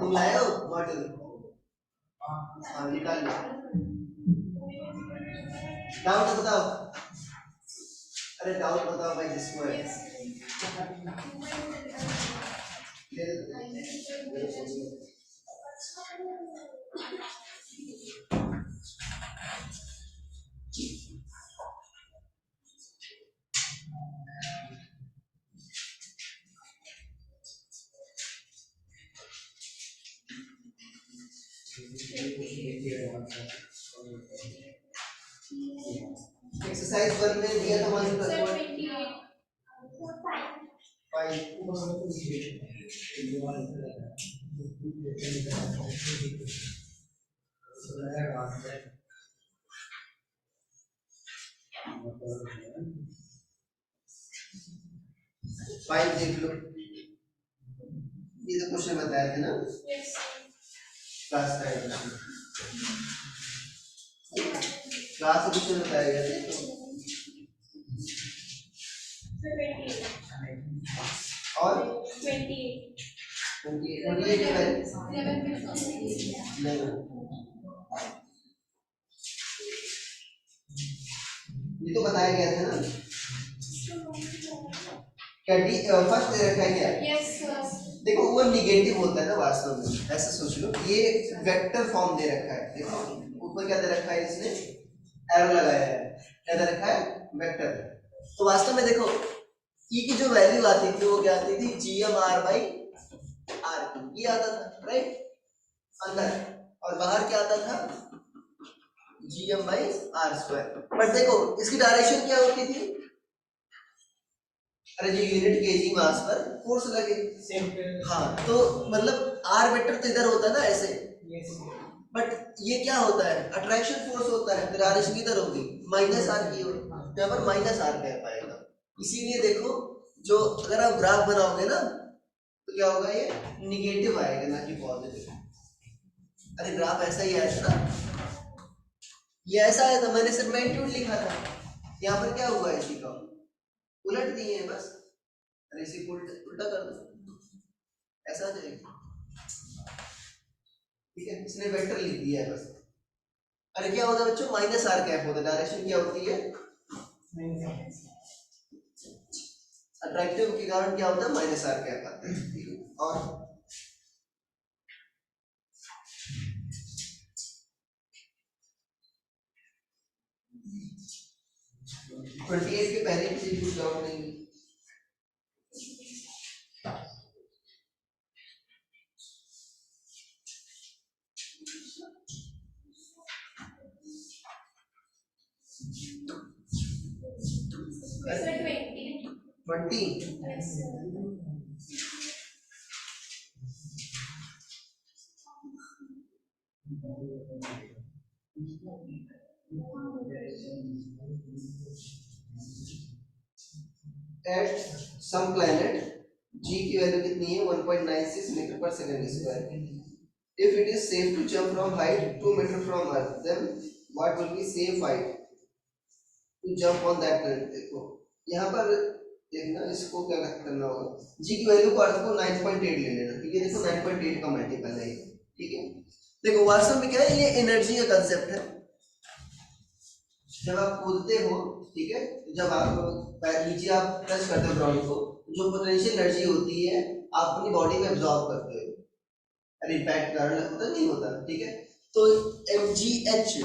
तुम लाए हो बॉटल? हाँ निकाल लो। डाउट बताओ। अरे डाउट बताओ भाई जिसको है। एक्सरसाइज 1 में दिया था 1 plus 5 देख लो। ये तो क्वेश्चन बताया थे ना क्लास टाइम में। क्लास में क्वेश्चन बताया गया था और 28 ये तो बताया गया था ना। क्या डी फर्स्ट दे रखा है क्या? Yes sir. देखो वो निगेटिव होता है ना वास्तव में, ऐसा सोच लो ये वेक्टर फॉर्म दे रखा है। देखो ऊपर क्या दे रखा है, इसने एरो लगाया है, क्या दे रखा है वेक्टर। तो वास्तव में देखो ई की जो वैल्यू आती थी वो क्या आती थी, gm/r ये आता था राइट अंदर, और बाहर क्या आता था gm/r²। बट देखो इसकी डायरेक्शन क्या होती थी, अरे जो यूनिट केजी मास पर फोर्स लगे सेम। हाँ तो मतलब आर वेक्टर तो इधर होता है ना ऐसे, बट ये क्या होता है अट्रैक्शन फोर्स होता है, डायरेक्शन किधर होगी माइनस आर की ओर, यहाँ पर माइनस आर कह पाएगा। इसीलिए देखो जो अगर आप ग्राफ बनाओगे ना तो क्या होगा, ये निगेटिव आएगा ना कि पॉजिटिव। अरे ग्राफ ऐसा ही आया था ना, ये ऐसा आया था, मैंने सिर्फ मैग्नीट्यूड लिखा था, यहाँ पर क्या हुआ इसी का उलट दिए है बस। अरे इसी को उल्टा कर दो ऐसा आ जाएगा, ठीक है इसने वेक्टर लिख दिया है बस। अरे क्या होता है बच्चों, माइनस आर कैप होता है, डायरेक्शन क्या होती है अट्रैक्टिव के कारण क्या होता है माइनस आर कैप आता है। और 28 के पहले किसी कुछ डाउट नहीं। Sir, 20. 20 Yes, sir. At some planet g की वैल्यू कितनी है 1.96 metre per second square. If it is safe to jump from height 2 metre from earth then what will be safe height to jump on that planet. देखो यहाँ पर देखना इसको क्या करना होगा, जी की वैल्यू को अर्थ को 9.8 ले लेना, ठीक है देखो 9.8 का मल्टीपल है, ठीक है। देखो वास्तव में क्या है, ये एनर्जी का कंसेप्ट है। जब आप कूदते हो, ठीक है, जब आप पैर नीचे आप टच करते हो ग्राउंड को, जो पोटेंशियल एनर्जी होती है आप अपनी बॉडी में एब्जॉर्ब करते हो, अरे इम्पैक्ट कारण होता नहीं होता, ठीक है। तो mgh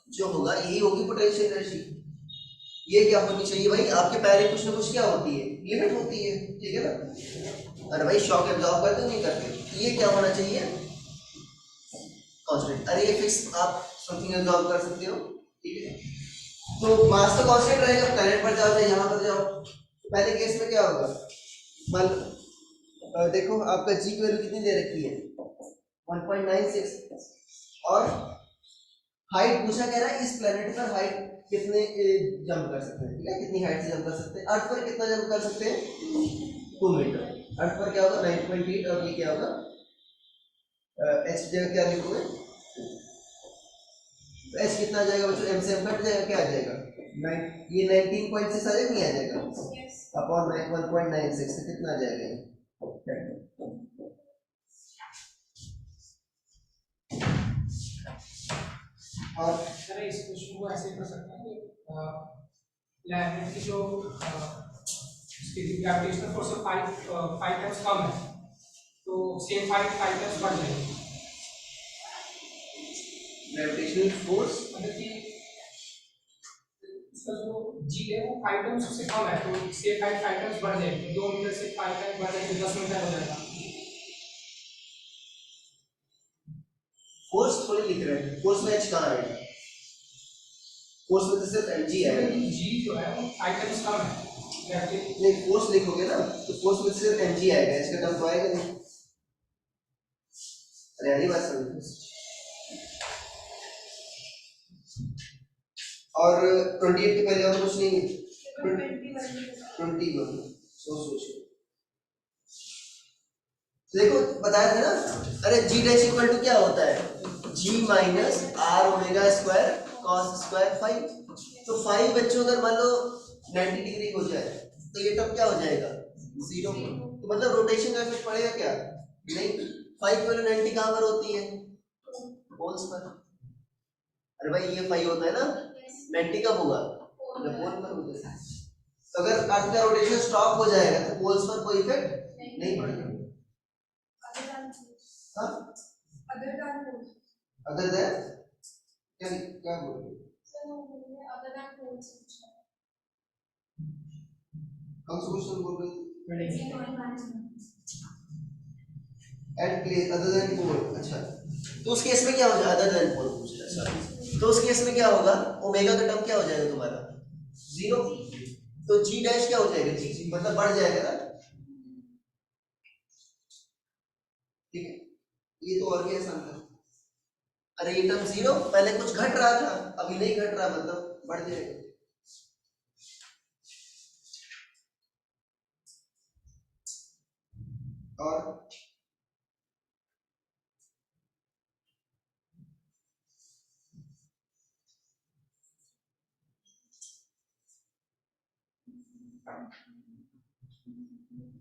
जो होगा यही होगी पोटेंशियल एनर्जी। ये क्या होनी चाहिए भाई, आपके पैर में कुछ ना कुछ क्या होती है लिमिट होती है, ठीक है ना। अरे भाई शॉक एब्जॉर्ब करते नहीं करते, ये क्या होना चाहिए कांस्टेंट। अरे ये फिक्स आप समथिंग एब्जॉर्ब कर सकते हो, ठीक है। तो मास तो कांस्टेंट रहेगा, प्लैनेट पर जाओ चाहे यहाँ पर जाओ। पहले केस में क्या होगा, मान देखो आपका जी की वैल्यू कितनी दे रखी है 1.96, और हाइट पूछा कह रहा है इस प्लैनेट पर हाइट कितने जंप कर सकते हैं, ठीक है कितनी हाइट से जंप कर सकते हैं। अर्थ पर कितना जंप कर सकते हैं 2 मीटर, अर्थ पर क्या होगा 9.8, और ये क्या होगा एच जगह क्या लिखोगे एच कितना आ जाएगा बच्चों, एम से एम कट जाएगा, क्या आ जाएगा 9, ये 19.6 आ जाएगा, नहीं आ जाएगा अपॉन 1.96 से कितना आ जाएगा ये? और सर इस क्वेश्चन को ऐसे कर सकते हैं कि लैमिनेट की जो उसकी ग्रेविटेशनल फोर्स 5 टाइम्स कम है तो सेम 5 टाइम्स बढ़ जाएगी ग्रेविटेशनल फोर्स, मतलब कि उसका जो जी है वो 5 टाइम्स उससे कम है तो सेम 5 टाइम्स बढ़ जाएगी, 2 मीटर से 5 टाइम्स बढ़ जाएगी, 10 मीटर हो जाएगा। फोर्स थोड़ी लिख रहे हैं, फोर्स में एच कहाँ आएगा, फोर्स में तो सिर्फ mg आएगा, जी जो है वो 5 टाइम्स कम है, नहीं फोर्स लिखोगे ना तो फोर्स में सिर्फ mg आएगा, एच का टर्म तो आएगा नहीं। अरे यार ये बात समझो। और 28 के पहले और कुछ नहीं है, 21 सोच देखो बताया था ना, अरे जी डैश इक्वल टू क्या होता है, g minus r omega square cos square 5, तो 5 बच्चों अगर मान लो 90 डिग्री हो जाए तो ये टर्म क्या हो जाएगा 0, तो मतलब रोटेशन का इफेक्ट पड़ेगा क्या, नहीं 5 वाली 90 कहाँ पर होती है पोल्स पर, अरे भाई ये 5 होता है ना, 90 कब होगा जब पोल पर होगा, तो अगर अर्थ का रोटेशन स्टॉप हो जाएगा तो पोल्स पर कोई इफेक्ट नहीं पड़ेगा। हाँ अदर देन क्या क्या बोल रहे हो, कौन सा क्वेश्चन बोल रहे हो, एट प्लेस अदर देन पोल, अच्छा तो उस केस में क्या हो जाएगा, अदर देन पोल पूछ रहा है सॉरी, तो उस केस में क्या होगा, ओमेगा का टर्म क्या हो जाएगा तुम्हारा 0, तो जी डैश क्या हो जाएगा, जी मतलब बढ़ जाएगा ना, ठीक है ये तो और भी आसान था, अरे ये टर्म 0 पहले कुछ घट रहा था अभी नहीं घट रहा मतलब बढ़ जाएगा, और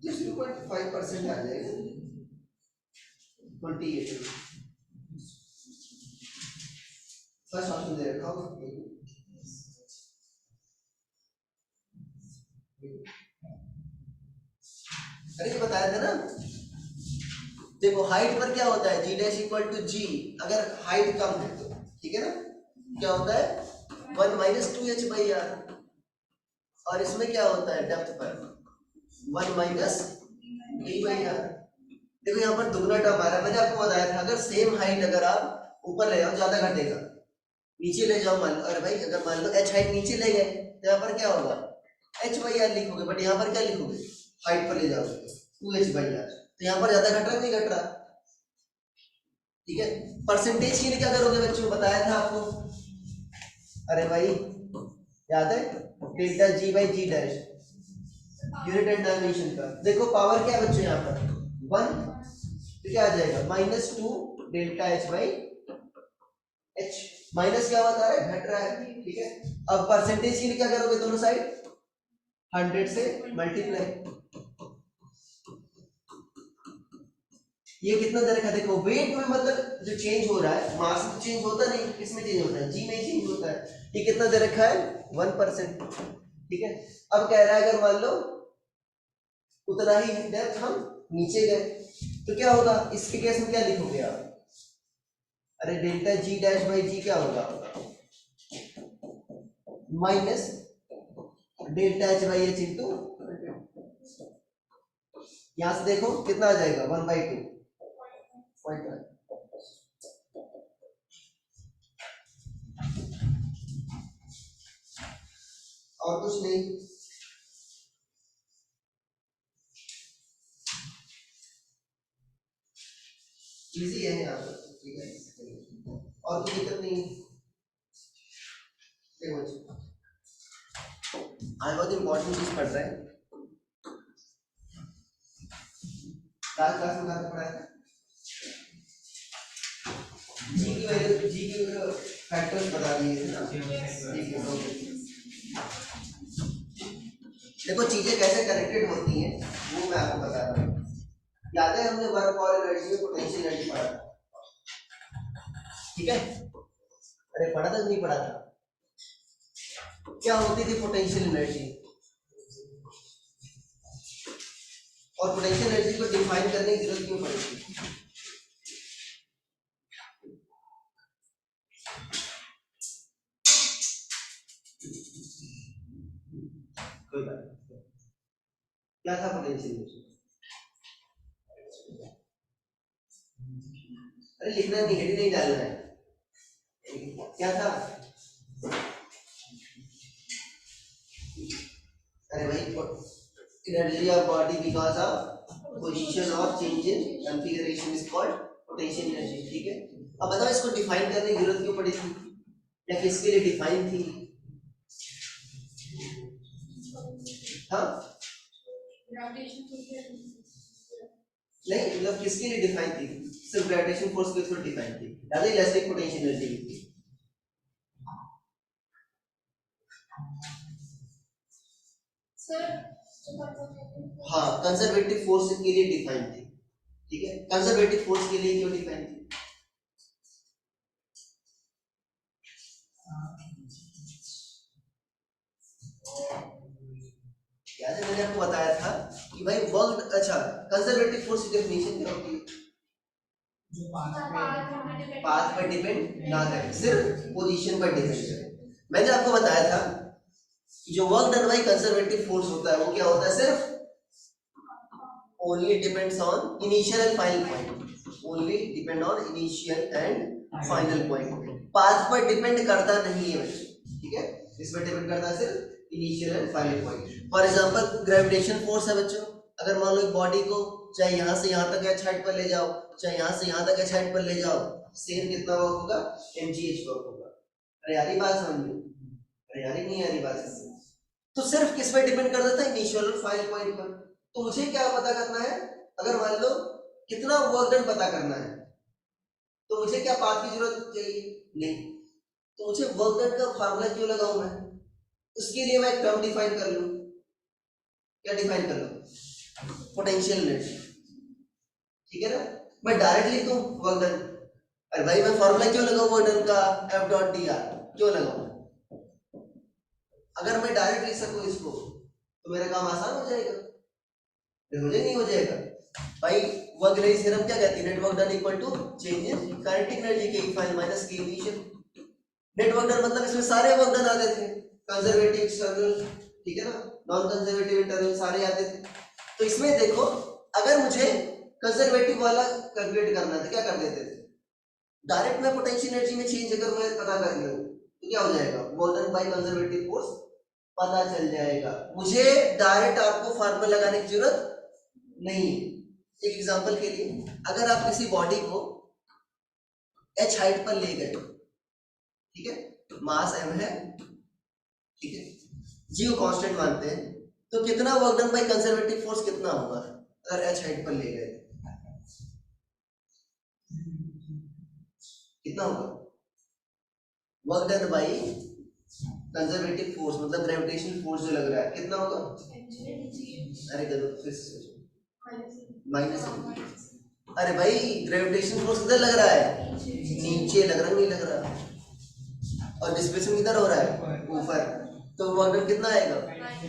ये 0.5% आ जाएगा 28 फर्स्ट ऑप्शन दे रखा होगा, अरे ये बताया था ना, देखो हाइट पर क्या होता है जी डैश इक्वल टू जी, अगर हाइट कम है तो ठीक है ना, क्या होता है 1 माइनस 2h बाई आर, और इसमें क्या होता है डेप्थ पर 1 माइनस d बाई आर, देखो यहाँ पर दुगना टर्म आ रहा है, मैंने आपको बताया था अगर सेम हाइट अगर आप ऊपर ले जाओ ज्यादा घटेगा, नीचे ले जाओ मान लो, अरे भाई अगर मान लो h हाइट नीचे ले गए तो यहाँ पर क्या होगा h बाई आर लिखोगे, बट यहाँ पर क्या लिखोगे हाइट पर ले जाओगे 2h बाई आर, तो यहाँ पर ज्यादा घट रहा नहीं घट रहा, ठीक है। परसेंटेज के लिए क्या करोगे बच्चों, बताया था आपको, अरे भाई याद है delta G by G dash unit and dimension का, देखो पावर क्या है बच्चों यहाँ पर 1, तो क्या आ जाएगा -2 delta H by H, minus क्या बता रहा है घट रहा है, ठीक है। अब परसेंटेज के लिए क्या करोगे, दोनों साइड 100 से मल्टीप्लाई, ये कितना दे रखा है, देखो वेट में मतलब जो चेंज हो रहा है, मास में चेंज होता नहीं, किसमें चेंज होता है जी में चेंज होता है, ये कितना दे रखा है 1%, ठीक है। अब कह रहा है अगर मान लो उतना ही डेप्थ हम नीचे गए तो क्या होगा, इसके केस में क्या लिखोगे आप, अरे डेल्टा जी डैश बाई जी क्या होगा minus delta H by H into, यहां से देखो कितना आ जाएगा 1/2 पॉइंट, और कुछ नहीं, इजी है यहाँ पर, ठीक है और कोई दिक्कत नहीं है। देखो आज बहुत इंपॉर्टेंट चीज पढ़ रहे हैं, क्लास में पढ़ाया था जी की वैल्यू, जी की फैक्टर्स बता दिए थे ना, ठीक है ओके। देखो चीजें कैसे कनेक्टेड होती हैं वो मैं आपको बता रहा हूँ। याद है हमने वर्क और एनर्जी में पोटेंशियल एनर्जी पढ़ा था, ठीक है? अरे पढ़ा था नहीं पढ़ा था? क्या होती थी पोटेंशियल एनर्जी, और पोटेंशियल एनर्जी को डिफाइन करने की जरूरत क्यों पड़ेगी? कोई बात नहीं। क्या था पोटेंशियल एनर्जी? अरे लिखना नहीं, हेडिंग नहीं डालना है। क्या था? अरे भाई energy of body because of position और change in configuration is called potential energy, ठीक है? अब बताओ इसको डिफाइन करने की जरूरत क्यों पड़ी थी, या किसके लिए डिफाइन थी? हाँ नहीं, मतलब किसके लिए डिफाइन थी? सिर्फ ग्रेविटेशन फोर्स के थ्रू डिफाइन थी, याद है? इलास्टिक पोटेंशियल एनर्जी हाँ कंजर्वेटिव फोर्स के लिए डिफाइन थी, ठीक है? कंजर्वेटिव फोर्स के लिए क्यों डिफाइन थी? याद है मैंने आपको बताया था कि भाई वर्क, अच्छा कंजर्वेटिव फोर्स की डेफिनेशन क्या होती है? जो पाथ पर डिपेंड ना करे, सिर्फ पोजीशन पर डिपेंड करे। मैंने आपको बताया था कि जो work done by conservative force होता है वो क्या होता है? सिर्फ only depends on initial and final point, only depend on initial and final point, path पर डिपेंड करता नहीं है बच्चों, ठीक है? इस पर डिपेंड करता है सिर्फ initial and final point. For example gravitation force है बच्चों, अगर मान लो एक बॉडी को चाहे यहाँ से यहाँ तक एच हाइट पर ले जाओ, चाहे यहाँ से यहाँ तक एच हाइट पर ले जाओ, सेम कितना वर्क होगा? mgh वर्क होगा। अरे यार ये बात समझ लो, अरे यार नहीं यार ये बात समझ। तो सिर्फ किस पर डिपेंड करता था? इनिशियल और फाइनल पॉइंट पर। तो मुझे क्या पता करना है? अगर मान लो कितना वर्क डन पता करना है, तो मुझे क्या पाथ की जरूरत चाहिए? नहीं। तो मुझे वर्क डन का फार्मूला क्यों लगाऊं मैं? उसके लिए मैं एक टर्म डिफाइन कर लूं। क्या डिफाइन कर लूं? पोटेंशियल एनर्जी, ठीक है ना? मैं डायरेक्ट लिख दूं वर्क डन। अरे भाई मैं फार्मूला क्यों लगाऊं वर्क डन का? एफ डॉट डी आर क्यों लगाऊं? अगर मैं डायरेक्ट लिख सकूं इसको तो मेरा काम आसान हो जाएगा, नहीं हो जाएगा भाई। वर्क एनर्जी थ्योरम क्या कहती है? Net work done equal to change in kinetic energy के फाइनल माइनस के इनिशियल। नेट वर्क डन मतलब इसमें सारे वर्क डन आते थे, कंजर्वेटिव एक्सटर्नल, ठीक है ना, नॉन कंजर्वेटिव इंटरनल, सारे आते थे। तो इसमें देखो अगर मुझे कंजर्वेटिव वाला कैलकुलेट करना था क्या कर देते थे? डायरेक्ट मैं पोटेंशियल एनर्जी में चेंज अगर मैं पता कर लूं तो क्या हो जाएगा? Work done by conservative force पता चल जाएगा। मुझे डायरेक्ट आपको फार्मूला लगाने की जरूरत नहीं है। एक एग्जांपल के लिए, अगर आप किसी बॉडी को h हाइट पर ले गए, ठीक है, मास m है, ठीक है, g को कांस्टेंट मानते हैं, तो कितना work done by conservative force कितना होगा अगर h हाइट पर ले गए? कितना होगा work done by conservative force, मतलब ग्रेविटेशनल फोर्स जो लग रहा है, कितना होगा? अरे गलत, फिर से माइनस। अरे भाई ग्रेविटेशनल फोर्स किधर लग रहा है? नीचे लग रहा, नहीं लग रहा, और डिस्प्लेसमेंट किधर हो रहा है? ऊपर। तो वर्क डन कितना आएगा?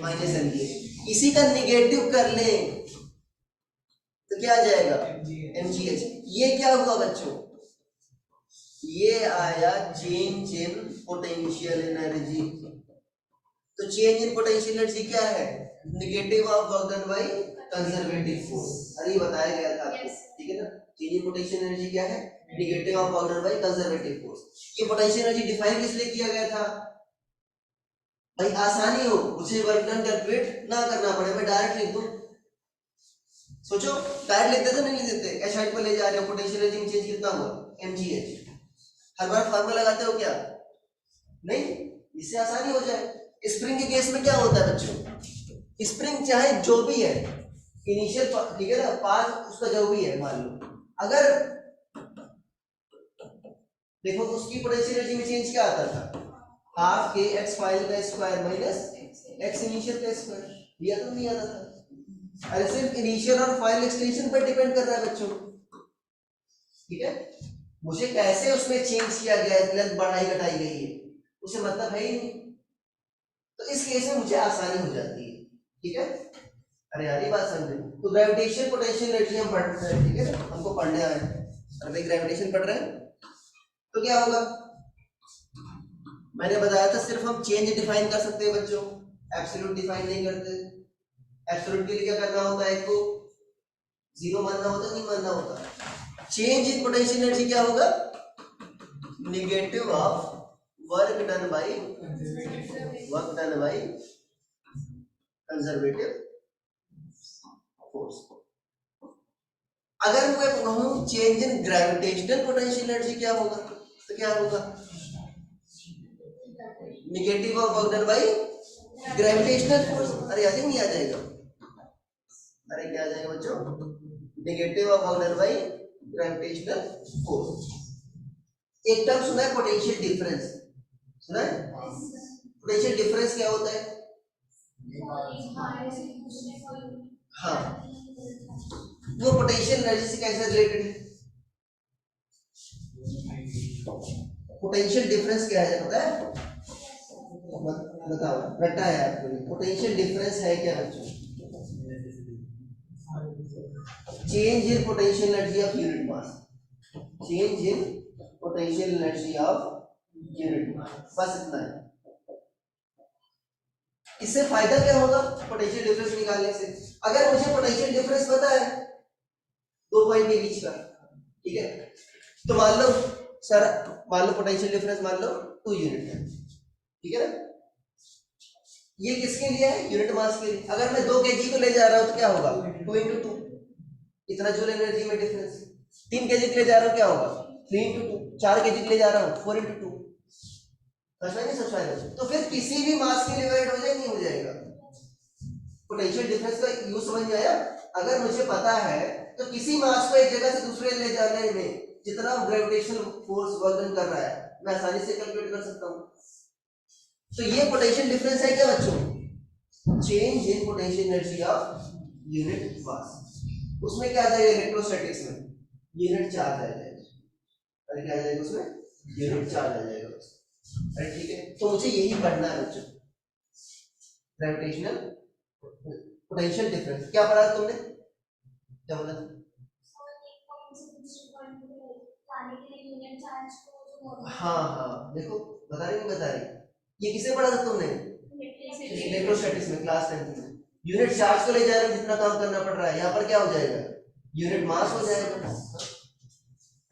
Minus mg। इसी का निगेटिव कर लें तो क्या आ जाएगा? mgh। ये क्या हुआ बच्चों? ये आया चेंज इन पोटेंशियल एनर्जी। तो चेंज इन पोटेंशियल एनर्जी क्या है? Negative of work done by conservative force. अरे बताया गया था आपको, ठीक है ना? चेंज इन पोटेंशियल एनर्जी क्या है? Negative of work done by conservative force. ये पोटेंशियल एनर्जी डिफाइन किस लिए किया गया था? भाई आसानी हो, मुझे वर्क डन कैलकुलेट ना करना पड़े, मैं डायरेक्ट लिख दूं। सोचो डायरेक्ट लिखते तो नहीं लिख देते, एच हाइट पर ले जा रहे हो, पोटेंशियल एनर्जी में चेंज कितना हुआ? mgh। हर बार फार्मूला लगाते हो क्या? नहीं, इससे आसानी हो जाए। स्प्रिंग के केस में क्या होता है बच्चों? स्प्रिंग चाहे जो भी है, इनिशियल, ठीक है ना, पाथ उसका जो भी है, मान लो अगर देखो उसकी पोटेंशियल एनर्जी में चेंज क्या आता था, हाफ के एक्स फाइनल का स्क्वायर माइनस एक्स इनिशियल का स्क्वायर, दिया तो नहीं आता था। अरे सिर्फ इनिशियल और फाइनल एक्सटेंशन पर डिपेंड कर रहा है बच्चों, ठीक है। मुझे कैसे उसमें चेंज किया गया है, लेंथ बढ़ाई घटाई गई है, उसे मतलब है ही नहीं। तो इस केस में मुझे आसानी हो जाती है, ठीक है। अरे यार ये बात समझे, तो ग्रेविटेशन पोटेंशियल एनर्जी हम पढ़ रहे हैं, ठीक है, हमको पढ़ने आए हैं। अरे भाई ग्रेविटेशन पढ़ रहे हैं तो क्या होगा, मैंने बताया था सिर्फ हम चेंज डिफाइन कर सकते हैं बच्चों, एब्सोल्यूट डिफाइन नहीं करते। एब्सोल्यूट के लिए क्या करना होता है, एक को जीरो मानना होता, नहीं मानना होता। चेंज इन पोटेंशियल एनर्जी क्या होगा, negative of work done by conservative force. अगर मैं कहूं change in gravitational potential energy क्या होगा, तो क्या होगा, negative of work done by gravitational force. अरे याद ही नहीं आ जाएगा, अरे क्या आ जाएगा बच्चों, negative of work done by gravitational force. एक टर्म सुना है पोटेंशियल डिफरेंस, सुना है, पोटेंशियल डिफरेंस क्या होता है, हाँ वो पोटेंशियल एनर्जी से कैसे रिलेटेड है, पोटेंशियल डिफरेंस क्या है पता है, बताओ रटा है आपको, पोटेंशियल डिफरेंस है क्या बच्चों, change in potential energy of unit mass, change in potential energy of unit mass, बस इतना है। इससे फायदा क्या होगा पोटेंशियल डिफरेंस निकालने से, अगर मुझे पोटेंशियल डिफरेंस पता है दो पॉइंट के बीच का, ठीक है, तो मान लो सर, मान लो पोटेंशियल डिफरेंस मान लो 2 यूनिट है, ठीक है ना, ये किसके लिए है, यूनिट मास के लिए। अगर मैं 2 kg को ले जा रहा हूं तो क्या होगा, 2 into 2, इतना जूल एनर्जी में डिफरेंस। 3 kg के ले जा रहा हूं क्या होगा, 3 into 2, 4 kg के ले जा रहा हूं 4 into 2, तो फिर किसी भी मास के लिए डिवाइड हो जाए, नहीं हो जाएगा। पोटेंशियल डिफरेंस का यूज समझ में आया, अगर मुझे पता है तो किसी मास को एक जगह से दूसरे ले जाने में जितना ग्रेविटेशनल फोर्स वर्क कर रहा है मैं आसानी से कैलकुलेट कर सकता हूं। तो ये पोटेंशियल डिफरेंस है क्या बच्चों, change in potential energy of unit mass. उसमें क्या आ जाएगा, इलेक्ट्रोस्टैटिक्स में यूनिट चार्ज आ जाएगा, अरे क्या आ जाएगा उसमें, यूनिट चार्ज आ जाएगा। अरे ठीक है, तो मुझे यही पढ़ना है बच्चों, ग्रेविटेशनल पोटेंशियल डिफरेंस। क्या पढ़ा तुमने, क्या बोला, हाँ हाँ देखो बता रही, बता रही, ये किसे पढ़ा था तुमने, इलेक्ट्रोस्टैटिक्स में क्लास 10 में। यूनिट चार्ज को ले जा रहे हैं, जितना काम करना पड़ रहा है, यहाँ पर क्या हो जाएगा, यूनिट मास हो जाएगा।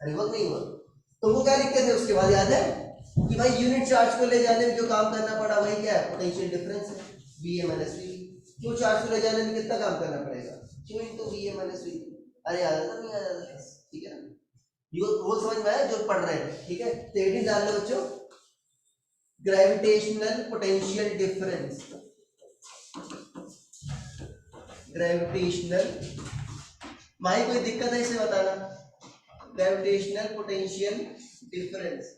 अरे वो नहीं हुआ, तो वो क्या लिखते थे उसके बाद, याद है कि भाई यूनिट चार्ज को ले जाने में जो काम करना पड़ा वही क्या है, पोटेंशियल डिफरेंस है, Vm माइनस V। क्यों चार्ज को ले जाने में कितना काम करना पड़ेगा, Q into Vm minus V। अरे याद आता नहीं, याद आता, ठीक है ना, ये वो समझ में आया जो पढ़ रहे हैं, ठीक है। तो हेडिंग डाल लो बच्चों, ग्रेविटेशनल पोटेंशियल डिफरेंस, ग्रेविटेशनल, माही कोई दिक्कत है इसे बताना, ग्रेविटेशनल पोटेंशियल डिफरेंस।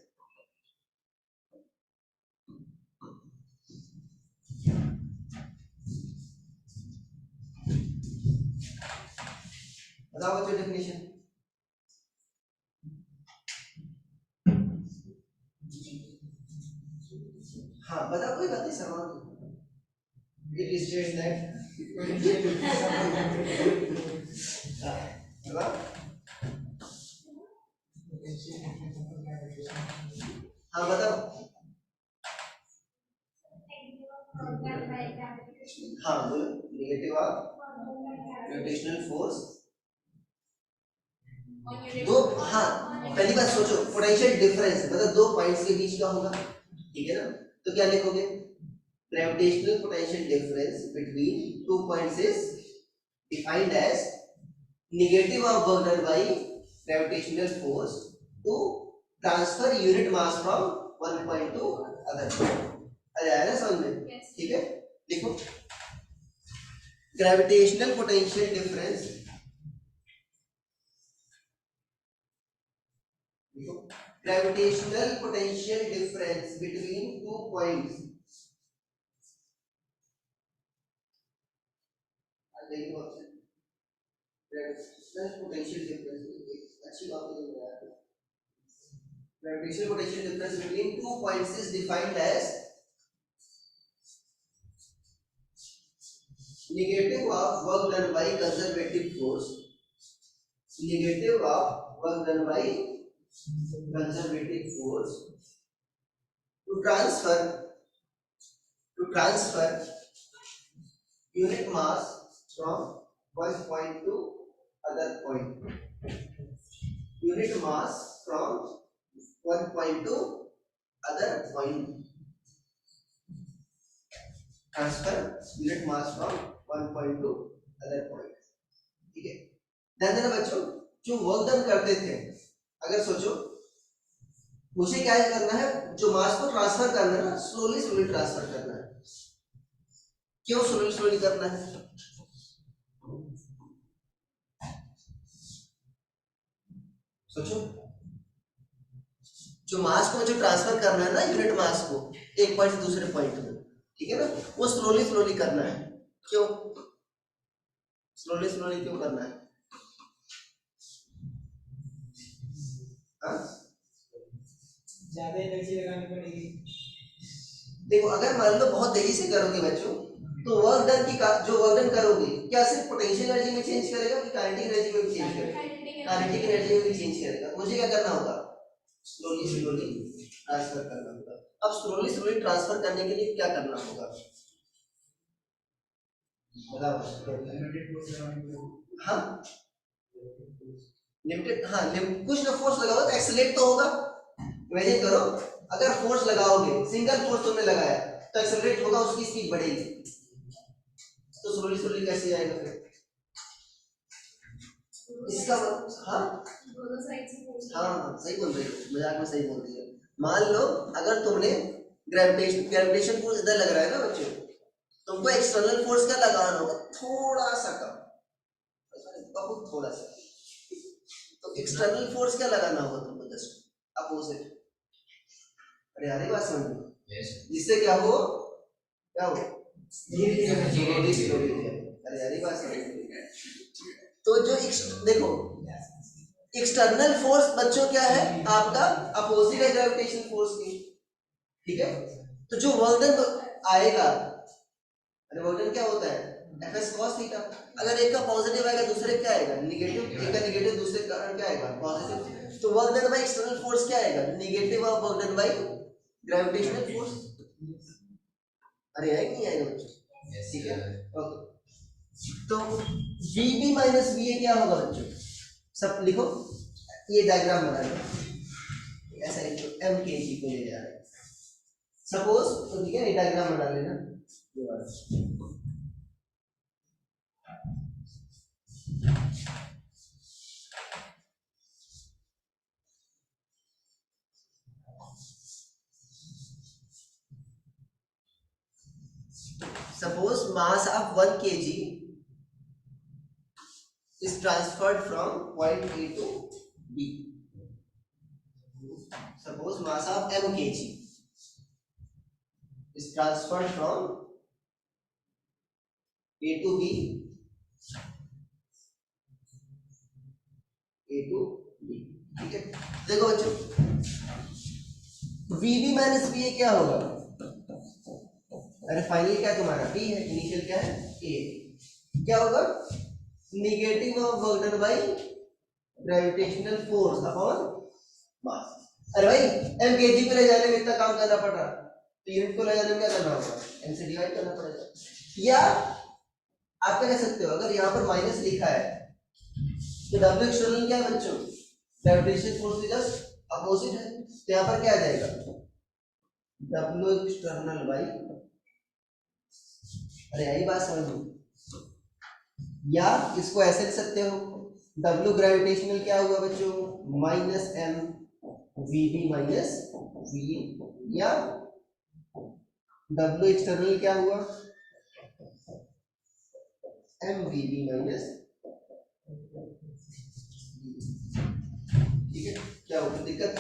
बताओ बच्चों डेफिनेशन, हाँ बता, कोई बात नहीं, सवाल इट इज जस्ट दैट, हाँ बताओ, हाँ बोलो, नेगेटिव ऑफ ग्रेविटेशनल फोर्स, दो, हाँ पहली बात सोचो, पोटेंशियल डिफरेंस मतलब 2 पॉइंट्स के बीच का होगा, ठीक है ना, तो क्या लिखोगे, gravitational potential difference between 2 points is defined as negative of work done by gravitational force to transfer unit mass from one point to other. अरे आया ना समझ में, ठीक है, लिखो gravitational potential difference, gravitational potential difference between 2 points. Gravitational potential difference, अच्छी बात है यार. Gravitational potential difference between 2 points is defined as negative of work done by conservative force. Negative of work done by conservative force to transfer unit mass from one point to other point. Unit mass from one point to other point. Transfer unit mass from one point to other point. ठीक है. ध्यान देना बच्चों, जो work done करते थे, अगर सोचो मुझे क्या करना है, जो मास को ट्रांसफर करना है ना, स्लोली ट्रांसफर करना है. क्यों स्लोली करना है? सोचो, जो मास को मुझे ट्रांसफर करना है ना, यूनिट मास को एक पॉइंट से दूसरे पॉइंट में, ठीक है ना, वो स्लोली करना है. क्यों स्लोली क्यों करना है? ज्यादा एनर्जी लगानी पड़ेगी. देखो, अगर मान लो बहुत तेजी से करोगे बच्चों, तो वर्क डन की जो वर्क डन करोगे, क्या सिर्फ पोटेंशियल एनर्जी में चेंज करेगा कि काइनेटिक एनर्जी में भी चेंज करेगा? काइनेटिक एनर्जी में भी चेंज करेगा. मुझे क्या करना होगा? स्लोली ट्रांसफर करना होगा. अब स्लोली ट्रांसफर करने के लिए क्या करना होगा? बताओ. हाँ, लिमिटेड. हाँ, कुछ ना फोर्स लगाओ तो एक्सेलरेट तो होगा. इमेजिन करो, अगर फोर्स लगाओगे, सिंगल फोर्स तुमने लगाया तो एक्सेलरेट होगा, उसकी स्पीड बढ़ेगी. तो स्लोली कैसे जाएगा फिर? इसका हाँ सही बोल रही हो, मजाक में सही बोल रही है. मान लो अगर तुमने ग्रेविटेशन फोर्स इधर लग रहा है ना बच्चों, तुमको एक्सटर्नल फोर्स क्या लगाना होगा? थोड़ा सा कम, बहुत थोड़ा सा. तो एक्सटर्नल फोर्स क्या लगाना होगा तुमको? Just opposite. अरे यार, बात समझ लो. जिससे क्या हो? अरे यार, बात समझ लो. तो जो देखो, एक्सटर्नल फोर्स बच्चों क्या है? आपका अपोजिट है ग्रेविटेशनल फोर्स की. ठीक है. तो जो वर्क डन आएगा, अरे वर्क डन क्या होता है? Fs cos theta. अगर एक का पॉजिटिव आएगा, दूसरे क्या आएगा? नेगेटिव. एक का नेगेटिव, दूसरे का क्या आएगा? पॉजिटिव. तो work done by external force क्या आएगा? Negative of work done by gravitational force. अरे है कि नहीं आएगा बच्चों? ठीक है. ओके. तो Vb माइनस Va क्या होगा बच्चों? सब लिखो, ये डायग्राम बना लो. ऐसा लिखो, m kg को ले जा रहे हैं सपोज. तो ठीक है, ये डायग्राम बना लेना. ये वाला suppose mass of 1 kg is transferred from point A to B. Suppose mass of m kg is transferred from A to B. ठीक है. देखो बच्चों, Vb माइनस Va क्या होगा? अरे फाइनल क्या तुम्हारा? P है. इनिशियल क्या है? A. क्या होगा? Negative of work done by gravitational force upon mass. अरे भाई, m kg को ले जाने में इतना काम करना पड़ रहा, तो यूनिट को ले जाने में क्या करना होगा? m से डिवाइड करना पड़ेगा. या आप क्या कह सकते हो, अगर यहाँ पर माइनस लिखा है तो W एक्सटर्नल क्या है बच्चों? ग्रेविटेशनल फोर्स के जस्ट अपोजिट है. तो यहाँ पर क्या आ जाएगा? W एक्सटर्नल बाई, अरे यही बात समझ लो. या इसको ऐसे लिख सकते हो, W ग्रेविटेशनल क्या हुआ बच्चों? Minus m Vb minus Va. या W एक्सटर्नल क्या हुआ? m Vb minus. ठीक है. क्या होगा दिक्कत?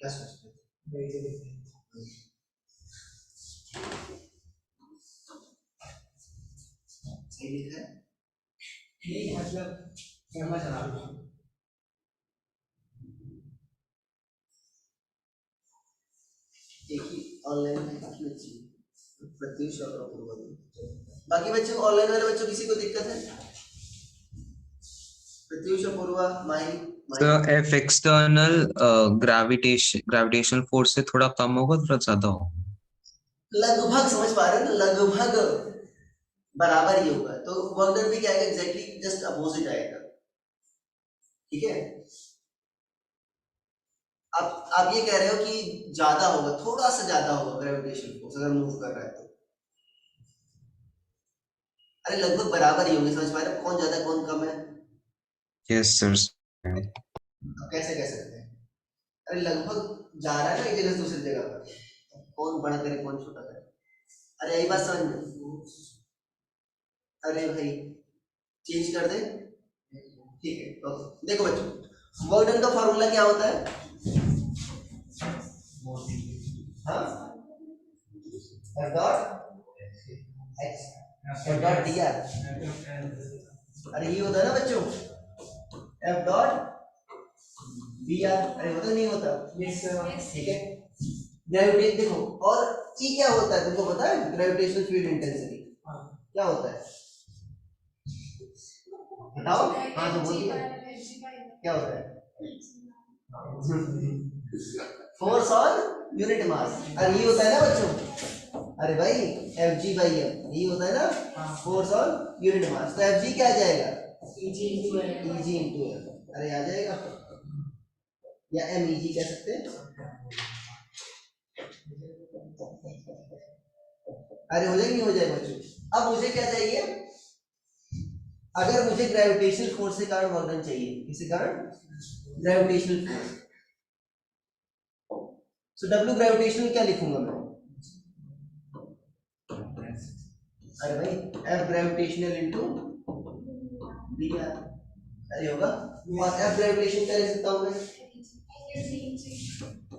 क्या सोचते हो? सही लिखा है? यही मतलब समझ आ रहा है। एक ही ऑनलाइन में काफी अच्छी है। प्रत्युष और अपूर्वा भी। बाकी बच्चों ऑनलाइन वाले बच्चों किसी को दिक्कत है? प्रत्युष अपूर्वा माही So F external gravitational force से थोड़ा कम होगा, थोड़ा ज्यादा होगा? लगभग समझ पा रहे हैं ना, लगभग बराबर ही होगा। तो वर्क डन भी क्या आएगा, एग्जैक्टली जस्ट अपोजिट आएगा। ठीक है, आप ये कह रहे हो कि ज्यादा होगा, थोड़ा सा ज्यादा होगा ग्रेविटेशन फोर्स अगर मूव कर रहा है तो। अरे लगभग बराबर ही होंगे, समझ पा रहे हो? कौन ज्यादा कौन कम है? Yes sir. अब कैसे कह सकते हैं? अरे लगभग जा रहा है ना एक जगह से दूसरी जगह पर, कौन बड़ा करे कौन छोटा करे। अरे यही बात समझ में। अरे भाई चेंज कर दे, ठीक है। तो देखो बच्चों, वर्क डन का फॉर्मूला क्या होता है? हाँ, F dot x F dot dr। अरे ये होता है ना बच्चों, F डॉट dr। अरे होता नहीं होता? Yes sir. ठीक है, ग्रेविटेशन देखो। और E क्या होता है तुमको पता है? ग्रेविटेशनल फील्ड इंटेंसिटी क्या होता है? बताओ। हाँ तो बोलिए क्या होता है? Force on unit mass. अरे ये होता है ना बच्चों, अरे भाई Fg/m ये होता है ना, फोर्स ऑन यूनिट मास। तो Fg क्या आ जाएगा? Eg into m। अरे आ जाएगा, या MEG कह सकते हैं। अरे हो जाएगी, हो जाएगा बच्चों। अब मुझे क्या चाहिए? अगर मुझे ग्रेविटेशनल फोर्स के कारण वर्क डन चाहिए, किसी कारण ग्रेविटेशनल फोर्स, सो W ग्रेविटेशनल क्या लिखूंगा मैं? अरे भाई F ग्रेविटेशनल इनटू dr। अरे होगा। और F ग्रेविटेशन क्या लिख सकता हूं मैं?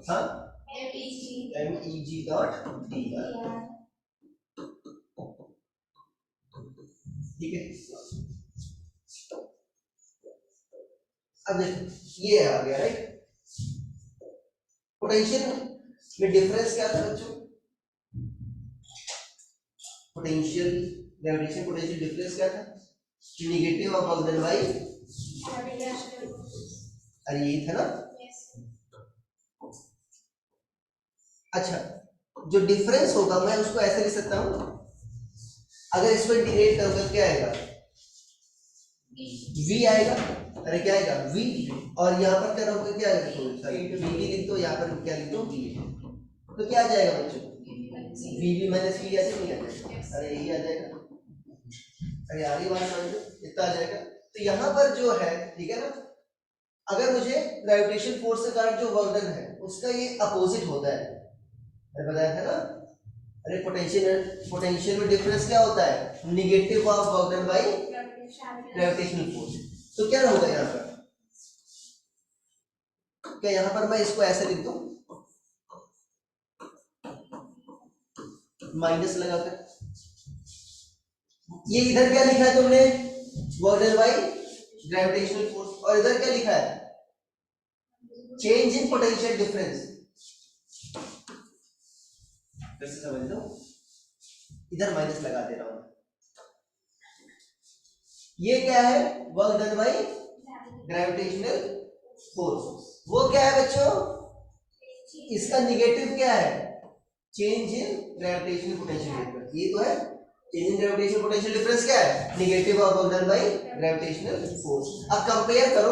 हाँ, MEG डॉट dr। ठीक है, अब देखो ये आ गया राइट। पोटेंशियल में डिफरेंस क्या था बच्चों? पोटेंशियल ग्रेविटेशन पोटेंशियल डिफरेंस क्या था? Negative of work done bye, अरे ये था ना। अच्छा, जो डिफरेंस होगा मैं उसको ऐसे लिख सकता हूं, अगर इसको इंटीग्रेट करूंगा क्या आएगा? v आएगा। अरे क्या आएगा? v। और यहाँ पर क्या रहोगे, क्या आएगा? v भी लिख दो, यहाँ पर क्या लिख दो? v। तो क्या आ जाएगा बच्चों? v माइनस v ऐसे नहीं आ जाएगा? अरे यही आ जाएगा। अरे आगे बात समझ लो, इतना आ जाएगा। तो यहाँ पर जो है, ठीक है ना, अगर मुझे ग्रेविटेशन फोर्स के कारण जो वर्क डन है उसका ये अपोजिट होता है, मैंने बताया था ना। अरे पोटेंशियल में डिफरेंस क्या होता है? Negative of work done by gravitational force. तो क्या होगा यहाँ पर? क्या यहाँ पर मैं इसको ऐसे लिख दूं, माइनस लगाकर? ये इधर क्या लिखा है तुमने? Work done by gravitational force. और इधर क्या लिखा है? Change in potential difference. फिर से समझ लो, इधर माइनस लगा दे रहा हूं। ये क्या है? Work done by gravitational force. वो क्या है बच्चों? इसका निगेटिव क्या है? Change in gravitational potential difference. ये तो है change in gravitational potential difference. क्या है? Negative of work done by gravitational force. अब कंपेयर करो,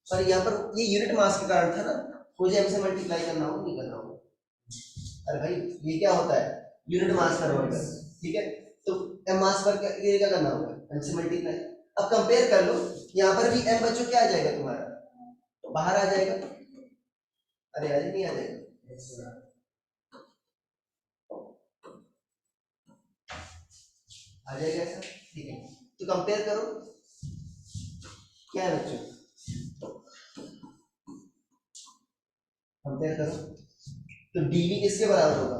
पर यहाँ पर ये यूनिट मास के कारण था ना, मुझे m से मल्टीप्लाई करना हो नहीं करना हो? अरे भाई ये क्या होता है? यूनिट मास पर वर्क डन। ठीक है, तो m मास पर क्या करना होगा? m से मल्टीप्लाई। अब कंपेयर कर लो, यहाँ पर भी m बच्चों क्या आ जाएगा तुम्हारा? बाहर आ जाएगा। अरे आज नहीं आ जाएगा? आ जाएगा ऐसा। ठीक है, तो कंपेयर करो, क्या है बच्चों? कंपेयर करो तो dv किसके बराबर होगा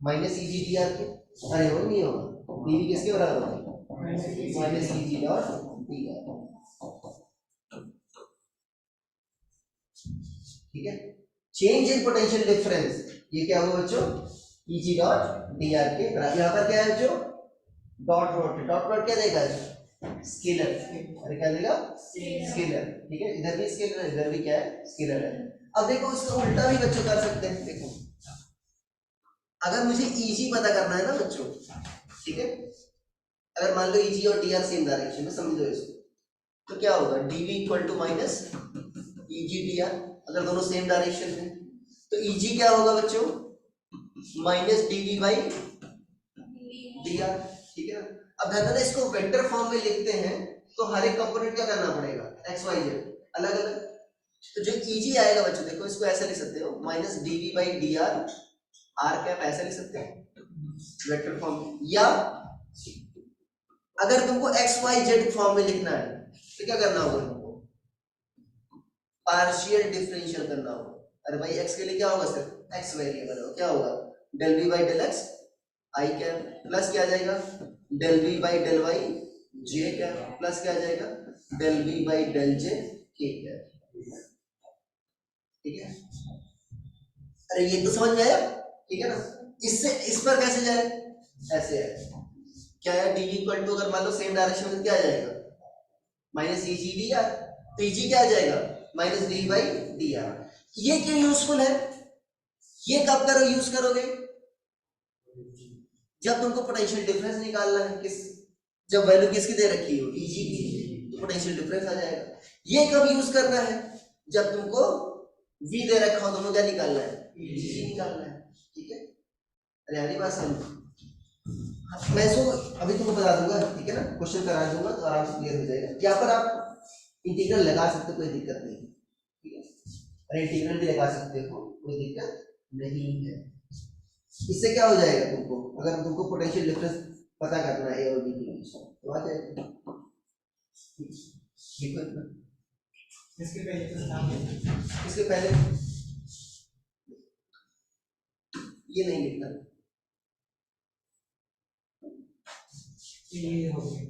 माइनस eg dr के, अरे वो नहीं होगा, dv किसके बराबर होगा माइनस eg डॉट dr, ठीक है। चेंज इन पोटेंशियल डिफरेंस ये क्या होगा बच्चों eg डॉट dr के बराबर, यहाँ पर क्या है बच्चों डॉट प्रोडक्ट क्या देगा स्केलर, अरे क्या देगा स्केलर, ठीक है। इधर भी स्केलर है इधर भी क्या है स्केलर है। अब देखो इसका उल्टा भी बच्चों कर सकते हैं, देखो अगर मुझे eg पता करना है ना बच्चों, ठीक है, अगर मान लो eg और dr सेम डायरेक्शन में, समझो इसको, तो क्या होगा dv equal to minus eg dr, अगर दोनों सेम डायरेक्शन में तो eg क्या होगा बच्चों माइनस dv बाई dr, ठीक है। अब ध्यान देना इसको वेक्टर फॉर्म में लिखते हैं तो हर एक कंपोनेंट क्या करना पड़ेगा एक्स वाई जेड अलग अलग, तो जो eg आएगा बच्चों देखो इसको ऐसे लिख सकते हो minus dv by dr r cap, ऐसे लिख सकते हैं वेक्टर फॉर्म, या अगर तुमको एक्स वाई जेड फॉर्म में लिखना है तो क्या करना होगा तुमको पार्शियल डिफरेंशियल करना होगा। अरे भाई x के लिए क्या होगा सिर्फ x वेरिएबल है, क्या होगा del v by del x i cap plus क्या आ जाएगा del v by del y j cap plus क्या आ जाएगा del v by del j k cap, ठीक है। अरे ये तो समझ में आया, ठीक है ना। इससे इस पर कैसे जाए ऐसे है, क्या है dv इक्वल टू अगर मान लो सेम डायरेक्शन में क्या आ जाएगा माइनस eg dr, तो eg क्या आ जाएगा माइनस dv बाई dr। ये क्यों यूजफुल है, ये कब करो यूज करोगे जब तुमको पोटेंशियल डिफरेंस निकालना है, किस जब वैल्यू किसकी दे रखी हो eg की, तो पोटेंशियल डिफरेंस आ जाएगा। ये कब यूज करना है जब तुमको v दे रखा हो, तुमको क्या निकालना है eg निकालना है, ठीक है। अरे अगली बात समझ, मैं इसको अभी तुमको बता दूंगा, ठीक है ना, क्वेश्चन करा दूंगा तो आराम से क्लियर हो जाएगा। यहाँ पर आप इंटीग्रल लगा सकते हो कोई दिक्कत नहीं, ठीक है, अरे इंटीग्रल भी लगा सकते हो कोई दिक्कत नहीं है। इससे क्या हो जाएगा तुमको, अगर तुमको पोटेंशियल डिफरेंस पता करना है ए और बी के बीच तो आ जाएगा, ठीक है। इसके पहले तो नाम है। इसके पहले ये नहीं लिखना, ये हो गया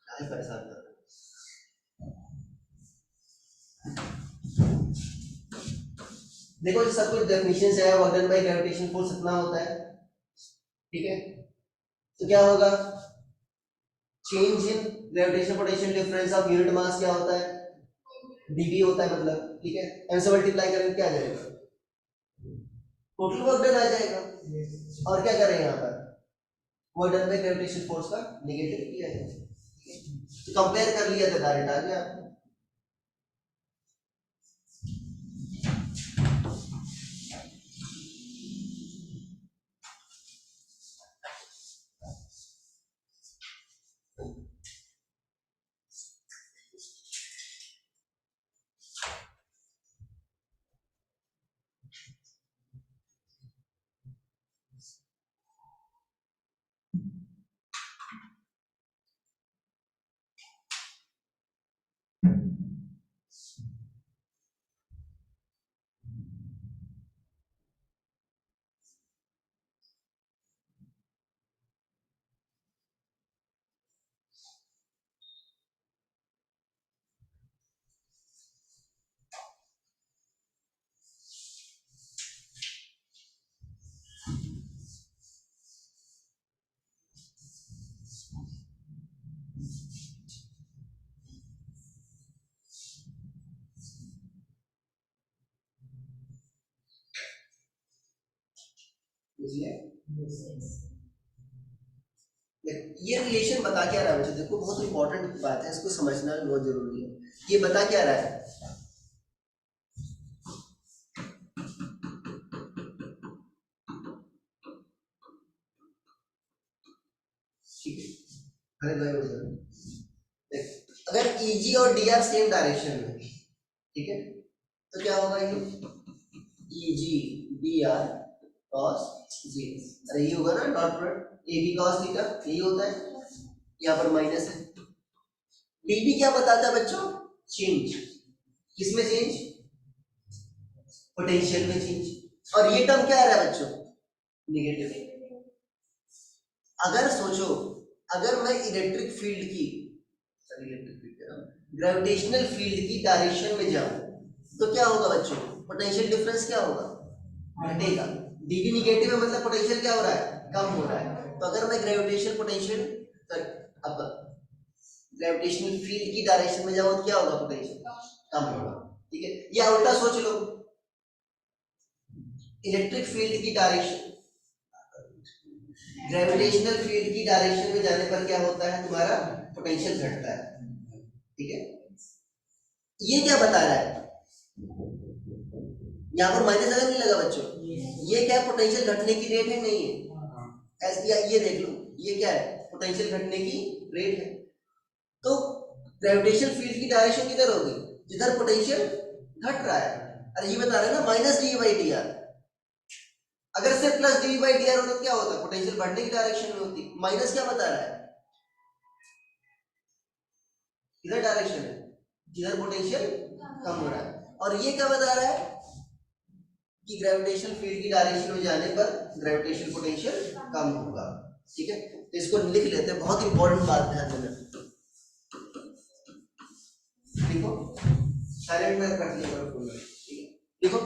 काहे परेशान कर रहे हो। देखो ये सब कुछ डेफिनेशन से है, work done bye gravitation force इतना होता है, ठीक है। तो क्या होगा change in gravitational potential difference of unit mass क्या होता है dv होता है, मतलब ठीक है, m से मल्टीप्लाई करेंगे क्या आ जाएगा टोटल वर्क डन आ जाएगा। और क्या करें यहाँ पर work done by gravitational force का नेगेटिव किया है, तो कंपेयर कर लिया था डायरेक्ट आ गया आपको। ये रिलेशन बता क्या रहा है मुझे, देखो बहुत इंपॉर्टेंट बात है, इसको समझना भी बहुत जरूरी है। ये बता क्या रहा है ठीक है, अरे भाई अगर eg और dr सेम डायरेक्शन में, ठीक है, तो क्या होगा ये eg dr cos z, अरे ये होगा ना dot product ab cos theta, यही होता है, यहाँ पर माइनस है। dv क्या बताता है बच्चों चेंज, किसमें चेंज पोटेंशियल में चेंज। और ये टर्म क्या आ रहा है बच्चों, निगेटिव। अगर सोचो, अगर मैं इलेक्ट्रिक फील्ड की, ग्रेविटेशनल फील्ड की डायरेक्शन में जाऊं तो क्या होगा बच्चों, पोटेंशियल डिफरेंस क्या होगा, घटेगा। डीवी निगेटिव है मतलब पोटेंशियल क्या हो रहा है, कम हो रहा है। तो अगर मैं ग्रेविटेशनल पोटेंशियल अब ग्रेविटेशनल फील्ड की डायरेक्शन में जाऊं तो क्या होगा, पोटेंशियल कम होगा। ठीक है, या उल्टा सोच लो, इलेक्ट्रिक फील्ड की डायरेक्शन, ग्रेविटेशनल फील्ड की डायरेक्शन में जाने पर क्या होता है, तुम्हारा पोटेंशियल घटता है। ठीक है, ये क्या बता रहा है, यहाँ पर माइनस अगर नहीं लगा बच्चों, ये क्या पोटेंशियल घटने की रेट है, नहीं है ऐसे, ये देख लो, ये क्या है, पोटेंशियल घटने की रेट है। तो ग्रेविटेशनल फील्ड की डायरेक्शन किधर होगी, जिधर पोटेंशियल घट रहा है। अरे ये बता रहे हैं ना minus D by D R. अगर सिर्फ plus D by D R होता तो क्या होता, पोटेंशियल बढ़ने की डायरेक्शन में होती। माइनस क्या बता रहा है, इधर डायरेक्शन है जिधर पोटेंशियल कम हो रहा है। और ये क्या बता रहा है कि ग्रेविटेशनल फील्ड की डायरेक्शन में जाने पर ग्रेविटेशनल पोटेंशियल कम होगा। ठीक है, तो इसको लिख लेते हैं, बहुत इंपॉर्टेंट बात ध्यान देना। देखो साइलेंट में रख लिया करो, ठीक है, देखो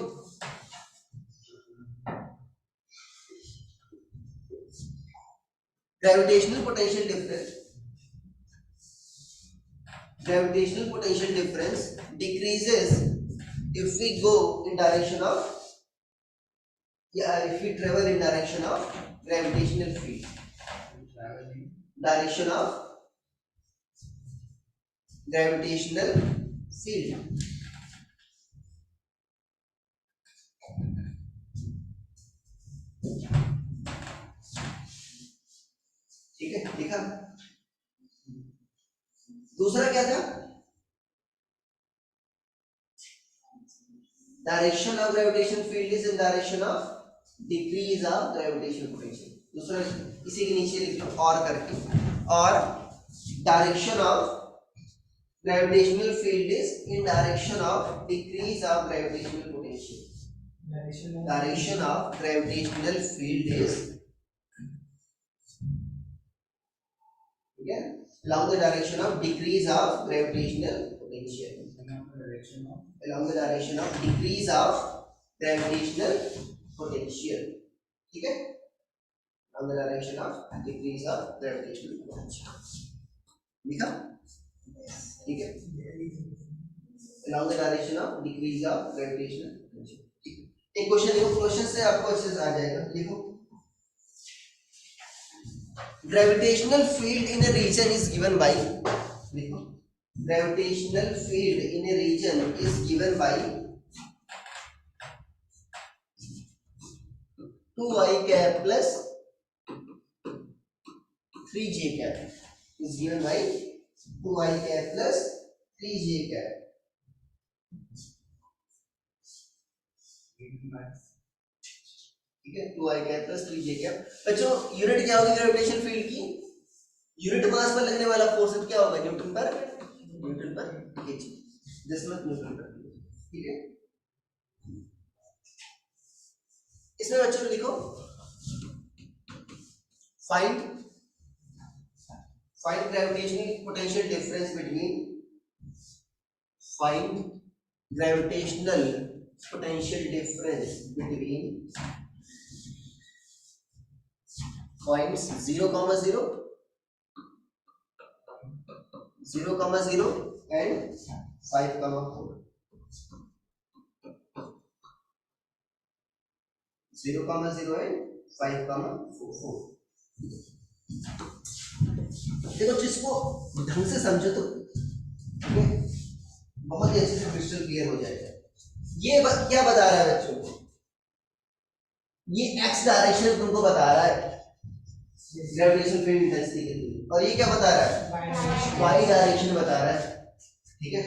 gravitational potential difference, gravitational potential difference decreases if we go in direction of, if we travel in direction of gravitational field, direction of gravitational field। ठीक है, देखा। दूसरा क्या था, direction of gravitation field is in direction of decrease of gravitational potential. दूसरा इसी के नीचे लिख लो और करके, और direction of gravitational field is in direction of decrease of gravitational potential. Direction of gravitational field is, ठीक है, along the direction of decrease of gravitational potential, along the direction of decrease of gravitational potential। ठीक है, along the direction of decrease of gravitational potential लिखा, ठीक है, along the direction of decrease of gravitational potential। ठीक है, एक question देखो, question से आपको अच्छे से आ जाएगा। लिखो, gravitational field in a region is given by, देखो gravitational field in a region is given by 2i cap plus 3j cap, is given by 2i cap plus 3j cap। ठीक है, 2i cap plus 3j cap। बच्चों unit क्या होगी gravitation field की, unit mass पर लगने वाला force क्या होगा, न्यूटन पर एच, दशमलव न्यूटन पर। ठीक है, इसमें बच्चों लिखो, find gravitational potential difference between, find gravitational potential difference between points 0,0, 0,0 and 5,4, 0,0 and 5,4। देखो जिसको ढंग से समझो तो बहुत ही अच्छे से क्रिस्टल क्लियर हो जाएगा। ये क्या बता रहा है बच्चों, ये एक्स डायरेक्शन तुमको बता रहा है ग्रेविटेशन फील्ड इंटेंसिटी के लिए, और ये क्या बता रहा है, वाई डायरेक्शन बता रहा है। ठीक है,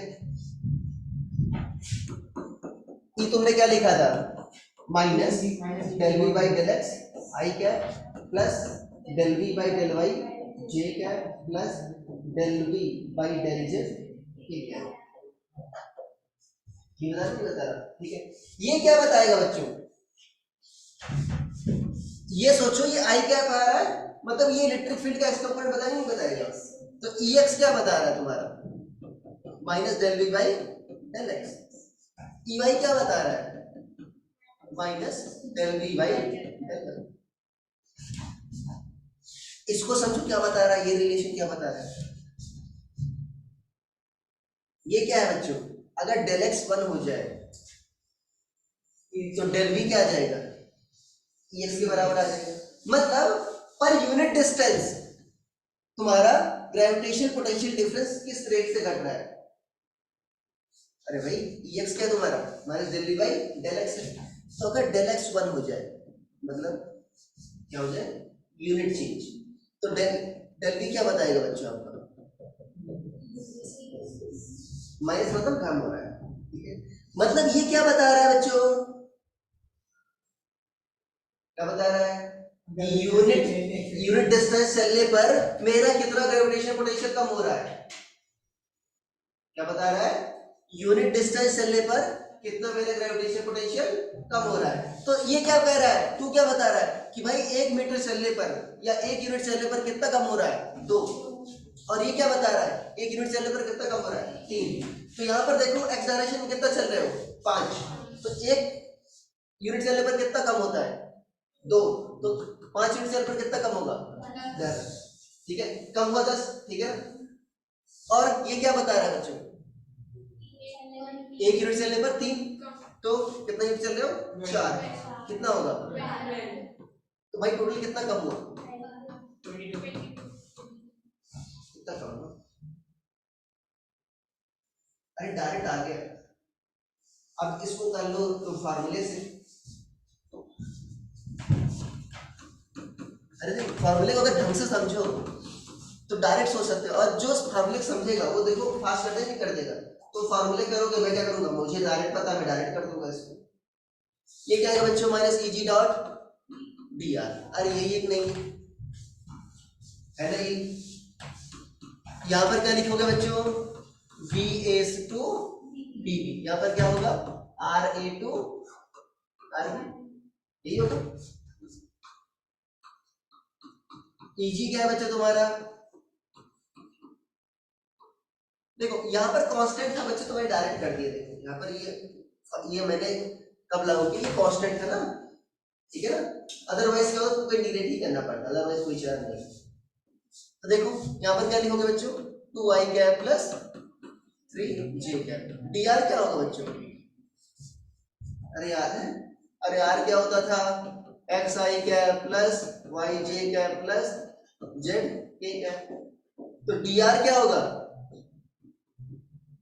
ये तुमने क्या लिखा था, minus del v by del x i cap plus del v by del y j cap plus del v by del z k cap. ये बता नहीं बता रहा, ठीक है। ये क्या बताएगा बच्चों, ये सोचो ये आई क्या आ रहा है, मतलब ये इलेक्ट्रिक फील्ड का एक्सपोनेंट बताएगा नहीं बताएगा। तो EX क्या बता रहा है तुम्हारा, minus del v by del x. EY क्या बता रहा है, minus del v by del x. इसको समझो क्या बता रहा है, ये रिलेशन क्या बता रहा है। ये क्या है बच्चों, अगर डेल एक्स 1 हो जाए तो डेल वी क्या आ जाएगा, EX के बराबर आ जाएगा। मतलब पर यूनिट डिस्टेंस तुम्हारा ग्रेविटेशनल पोटेंशियल डिफरेंस किस रेट से घट रहा है। अरे भाई EX क्या तुम्हारा minus del v by del x है। तो अगर डेल एक्स 1 हो जाए मतलब क्या हो जाए, यूनिट चेंज, तो डेल वी क्या बताएगा बच्चों आपका, माइनस मतलब कम हो रहा है, ठीक है। मतलब ये क्या बता रहा है बच्चों, क्या बता रहा है, यूनिट डिस्टेंस चलने पर मेरा कितना ग्रेविटेशनल पोटेंशियल कम हो रहा है। क्या बता रहा है, यूनिट डिस्टेंस चलने पर कितना मेरा ग्रेविटेशनल पोटेंशियल कम हो रहा है। तो ये क्या कह रहा है, तू क्या बता रहा है कि भाई 1 मीटर चलने पर या 1 यूनिट चलने पर कितना कम हो रहा है, 2। और ये क्या बता रहा है, 1 यूनिट चलने पर कितना कम हो रहा है, 3। तो यहाँ पर देखो एक्स डायरेक्शन में कितना चल रहे हो, 5। तो 1 यूनिट चलने पर कितना कम होता है, 2। तो 5 यूनिट चलने पर कितना कम होगा, 10, ठीक है, कम हुआ 10, ठीक है। और ये क्या बता रहा है बच्चों, 1 यूनिट चलने पर 3, तो कितना यूनिट चल रहे हो, 4, कितना होगा, तो भाई टोटल कितना कम हुआ, कितना कम हुआ। अरे डायरेक्ट आ गया। अब इसको कर लो तो फार्मूले से, अरे देखो फार्मूले को अगर ढंग से समझो तो डायरेक्ट सोच सकते हो, और जो फार्मूले समझेगा वो देखो फास्ट कर देगा, कर देगा। तो फार्मूले करोगे, मैं क्या करूंगा, मुझे डायरेक्ट पता है, मैं डायरेक्ट कर दूंगा इसको। ये क्या है बच्चों, माइनस EG डॉट DR। अरे यही एक नहीं है ना, ये यहाँ पर क्या लिखोगे बच्चों, VA टू BB, यहाँ पर क्या होगा, RA टू RB, यही होगा। EG क्या है बच्चों तुम्हारा, देखो यहाँ पर कांस्टेंट था बच्चों, तो मैं डायरेक्ट कर दिया। देखो यहाँ पर ये मैंने कब लागू किया, ये कांस्टेंट था ना, ठीक है ना। अदरवाइज क्या होता, तुमको इंटीग्रेट ही करना पड़ता, अदरवाइज कोई चार्ज नहीं। तो देखो यहाँ पर क्या लिखोगे बच्चों, 2i cap plus 3j cap. DR क्या होगा बच्चों, अरे याद है, अरे R क्या होता था, xi cap plus yj cap plus zk cap. तो DR क्या होगा,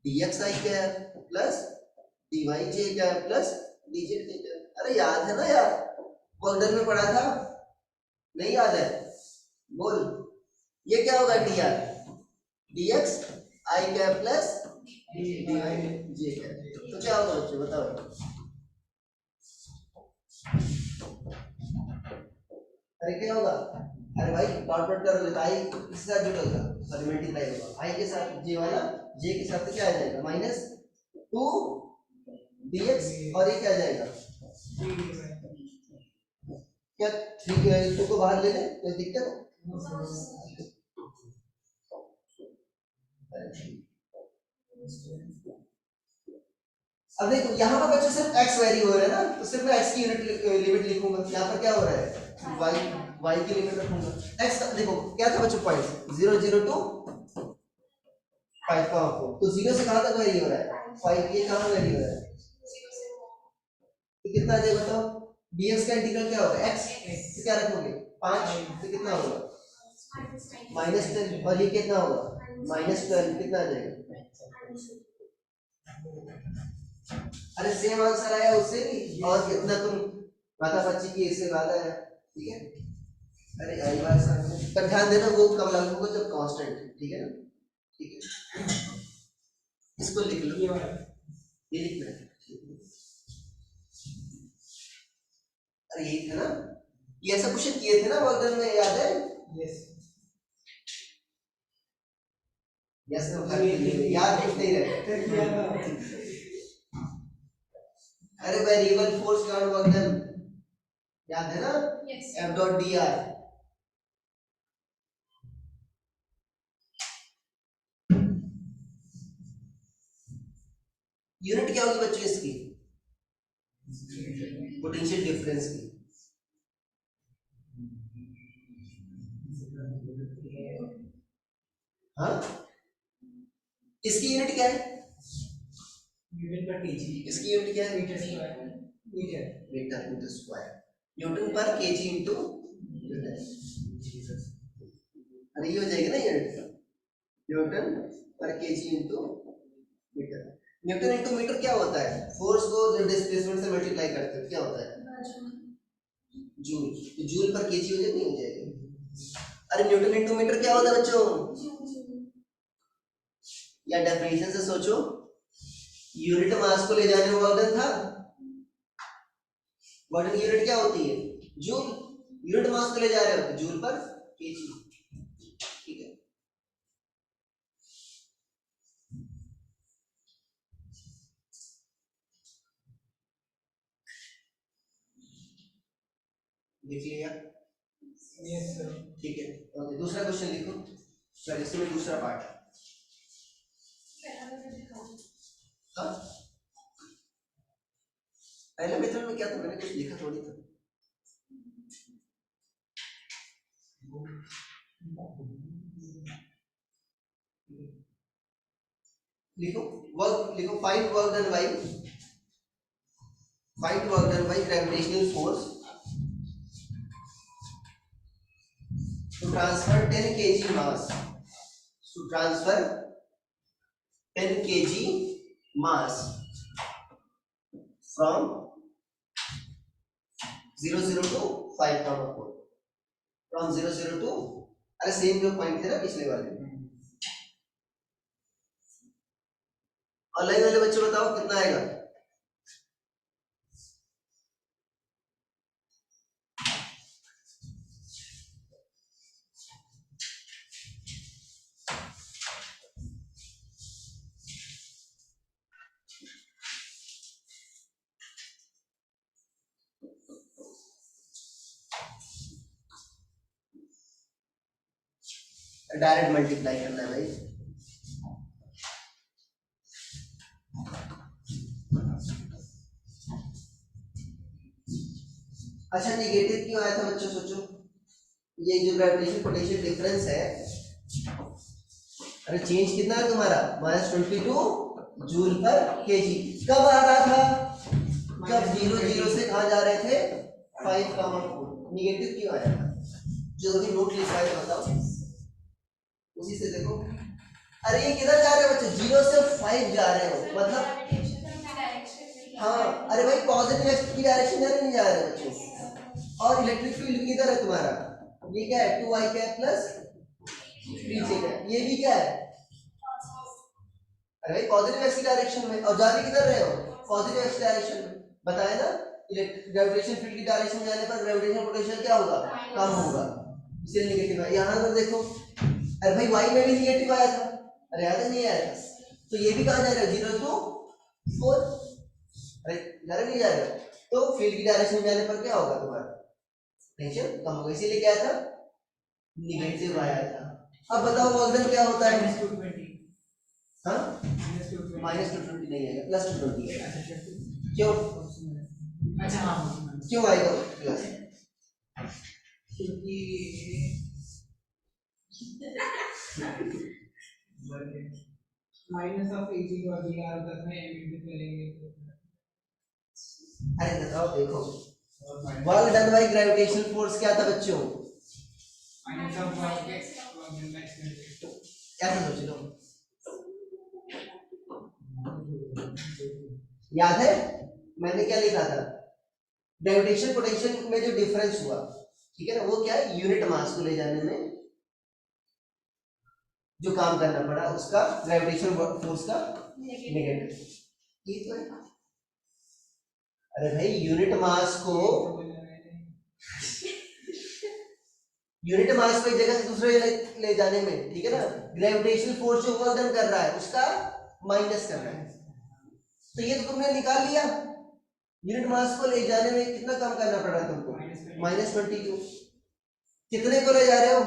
dxi cap plus dyj cap plus dz cap. अरे याद है ना यार, गोल्डन में पढ़ा था, नहीं याद है, बोल। ये क्या होगा, dr dx i cap plus dyj cap. तो क्या होगा बच्चों बताओ, अरे क्या होगा, अरे भाई डॉट डॉट करोगे तो आई किसके साथ जुड़ेगा, सॉरी मल्टीप्लाई होगा, आई के साथ जे वाला, जे के साथ क्या आ जाएगा, माइनस 2 dx, और ये क्या आ जाएगा, क्या 3 को बाहर ले लें, कोई दिक्कत। अब देखो यहाँ पर बच्चों सिर्फ x वेरी हो रहा है ना, तो सिर्फ मैं x की यूनिट लिमिट लिखूंगा। यहाँ पर क्या हो रहा है, y की लिमिट रखूंगा। x देखो क्या था बच्चों, पॉइंट 0 0 टू 5 का 4, तो 0 से कहाँ तक वेरी हो रहा है, 5। ये कहाँ वेरी हो रहा है, तो कितना आ जाएगा बताओ, dx का इंटीग्रल क्या होगा, x तो क्या रखोगे 5, तो कितना होगा -10, और ये कितना होगा -12, कितना आ जाएगा। अरे सेम आंसर आया उससे भी, और कितना तुम माता बच्ची की इससे ज्यादा है, ठीक है। अरे आई बात समझ, पर ध्यान देना वो कब लागू होगा, जब कांस्टेंट, ठीक है ना, ठीक है। इसको लिख लो, ये लिख लो। अरे ये था ना, ये ऐसा क्वेश्चन किए थे ना वर्गन में, याद है, यस यस, याद नहीं रहता। अरे variable force ground work done याद है ना, Yes. F dot D R. Unit क्या होगी बच्चों इसकी? पोटेंशियल डिफरेंस की। हाँ, इसकी यूनिट क्या है? न्यूटन पर केजी, इसकी यूनिट क्या है? Metre square, metre metre square, newton पर केजी इंटू मीटर। अरे ये हो जाएगी ना यूनिट, न्यूटन पर kg into metre. Newton into metre क्या होता है? फोर्स को जब डिस्प्लेसमेंट से मल्टीप्लाई करते हैं क्या होता है? जूल। तो जूल पर केजी हो जाए, नहीं हो जाएगी? अरे न्यूटन इंटू मीटर क्या होता है बच्चों? या डेफिनेशन से सोचो, यूनिट मास को ले जाने में वर्क था, वर्क की यूनिट क्या होती है? जूल। यूनिट मास को ले जा रहे हो तो जूल पर केजी। ठीक है, देख लिया? Yes sir. ठीक है, ओके, दूसरा क्वेश्चन लिखो सर, इसमें दूसरा पार्ट। हाँ, पहले मेथड में क्या था? मैंने कुछ लिखा थोड़ी था। लिखो वर्क, लिखो find work done bye, find work done by gravitational force to transfer 10 kg mass, to transfer 10 kg mass from 0 to 5 comma 4, from 0 to, अरे सेम जो पॉइंट थे ना पिछले वाले। ऑनलाइन वाले बच्चे बताओ कितना आएगा? डायरेक्ट मल्टीप्लाई करना है भाई। अच्छा, निगेटिव क्यों आया था बच्चों? सोचो, ये जो ग्रेविटेशन पोटेंशियल डिफरेंस है, अरे चेंज कितना है तुम्हारा? -22 जूल पर केजी। कब आ रहा था? जब 0 से कहाँ जा रहे थे? 5,4। निगेटिव क्यों आया था? जो अभी नोट लिखा है बताओ, उसी से देखो। अरे ये किधर जा रहे हो बच्चे? 0 से 5 जा रहे हो, मतलब हाँ। अरे भाई पॉजिटिव एक्स की डायरेक्शन में नहीं जा रहे बच्चों। और इलेक्ट्रिक फील्ड किधर है तुम्हारा? ये क्या है? 2i cap plus 3j cap. ये भी क्या है? अरे भाई पॉजिटिव एक्स की डायरेक्शन में, और जा भी किधर रहे हो? पॉजिटिव एक्स डायरेक्शन में। बताया ना, ग्रेविटेशन फील्ड की डायरेक्शन में जाने पर ग्रेविटेशनल पोटेंशियल क्या होगा? कम होगा, इसलिए नेगेटिव है। यहाँ पर देखो, अरे भाई y में भी नेगेटिव आया था, अरे याद नहीं आया था? तो ये भी कहाँ जा रहा है? 0 to 4। अरे जा रहा नहीं जा रहा? तो फील्ड की डायरेक्शन में जाने पर क्या होगा तुम्हारा? पोटेंशियल कम होगा, इसीलिए क्या था? नेगेटिव आया था। अब बताओ वर्क डन क्या होता है? -220, हाँ, -220 नहीं आएगा, +220 आएगा। क्यों? अच्छा हाँ, क्यों आएगा प्लस? क्योंकि माइनस ऑफ एजी को अभी आर तक में इंटीग्रेट करेंगे। अरे बताओ, देखो work done by gravitational force क्या था बच्चों? Minus of work done bye कैसे सोच लो, याद है मैंने क्या लिखा था? ग्रेविटेशन पोटेंशियल में जो डिफरेंस हुआ, ठीक है ना, वो क्या है? यूनिट मास को ले जाने में जो काम करना पड़ा, उसका ग्रेविटेशन फोर्स का नेगेटिव। ये तो है। अरे भाई यूनिट मास को, यूनिट मास को एक जगह से दूसरे ले जाने में, ठीक है ना, ग्रेविटेशनल फोर्स जो वर्क डन कर रहा है उसका माइनस करना है। तो ये तो तुमने निकाल लिया, यूनिट मास को ले जाने में कितना काम करना पड़ रहा है तुमको? -22। कितने को ले जा रहे हो?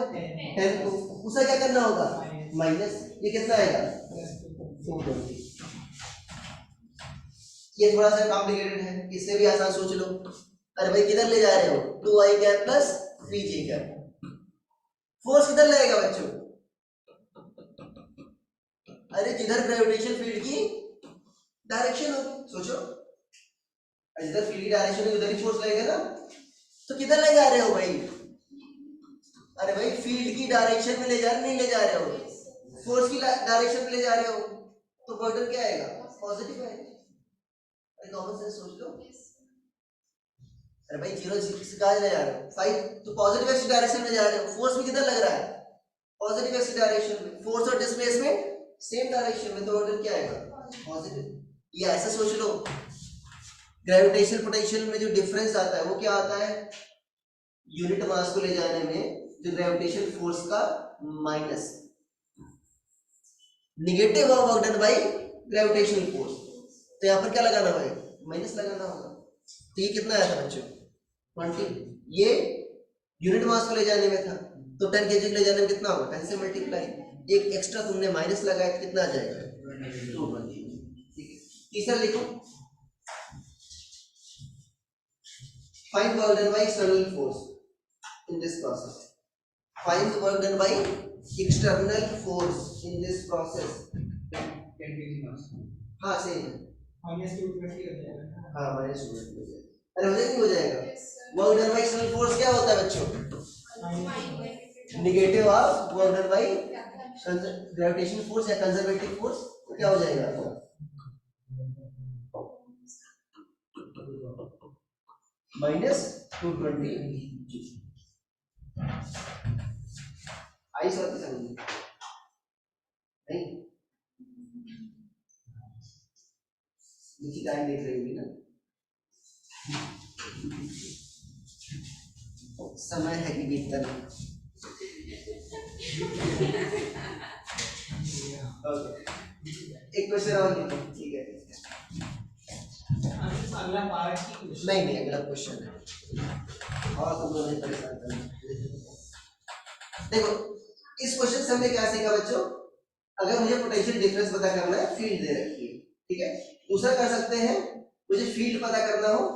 10 को। उसका क्या करना होगा? माइनस, ये कितना आएगा? 220। ये थोड़ा सा कॉम्प्लिकेटेड है, इससे भी आसान सोच लो। अरे भाई किधर ले जा रहे हो? 2i cap plus 3j cap. Force किधर लगेगा बच्चों? अरे जिधर ग्रेविटेशन फील्ड की डायरेक्शन होगी, सोचो जिधर फील्ड की डायरेक्शन होगी उधर ही फोर्स लगेगा ना। तो किधर ले जा रहे हो भाई? अरे भाई फील्ड की डायरेक्शन में ले जा रहे, नहीं ले जा रहे हो, फोर्स की डायरेक्शन में ले जा रहे हो, तो बर्डन क्या आएगा? पॉजिटिव आएगा। अरे कॉमन सेंस सोच लो। अरे भाई 0 से कहाँ ले जा रहे हो? 5, तो पॉजिटिव एक्स डायरेक्शन में जा रहे हो, फोर्स भी किधर लग रहा है? पॉजिटिव एक्स डायरेक्शन में। फोर्स और डिस्प्लेसमेंट सेम डायरेक्शन में, तो बर्डन क्या आएगा? पॉजिटिव। ये ऐसे सोच लो, ग्रेविटेशनल पोटेंशियल में जो डिफरेंस आता है वो क्या आता है? यूनिट मास को ले जाने में जो ग्रेविटेशन फोर्स का minus, negative of work done by gravitational force. तो यहाँ पर क्या लगाना भाई? माइनस लगाना होगा। तो ये कितना आया था बच्चों? 20। ये यूनिट मास को ले जाने में था, तो 10 kg ले जाने में कितना होगा? 10 से मल्टीप्लाई, एक एक्स्ट्रा तुमने माइनस लगाया, कितना आ जाएगा? 220। तीसरा लिखो, find work done by external force in this process. Find the work done by external force in this process. 10 kg mass। हाँ सही है। -220 हो जाएगा। हाँ -220 हो जाएगा। अरे हो जाएगा, हो जाएगा। Work done by external force क्या होता है बच्चों? Negative of work done by gravitational force या कंजर्वेटिव फोर्स, क्या हो जाएगा? -220। आई बात समझ नहीं? टाइम देख रही होगी ना, समय है कि बीतता नहीं। एक क्वेश्चन और लिखो, ठीक है? अगला पार्ट की नहीं अगला क्वेश्चन है और तुम लोग परेशान करना। देखो इस क्वेश्चन से हमने क्या सीखा बच्चों? अगर मुझे पोटेंशियल डिफरेंस पता करना है, फील्ड दे रखी है, ठीक है? दूसरा कर सकते हैं, मुझे फील्ड पता करना हो,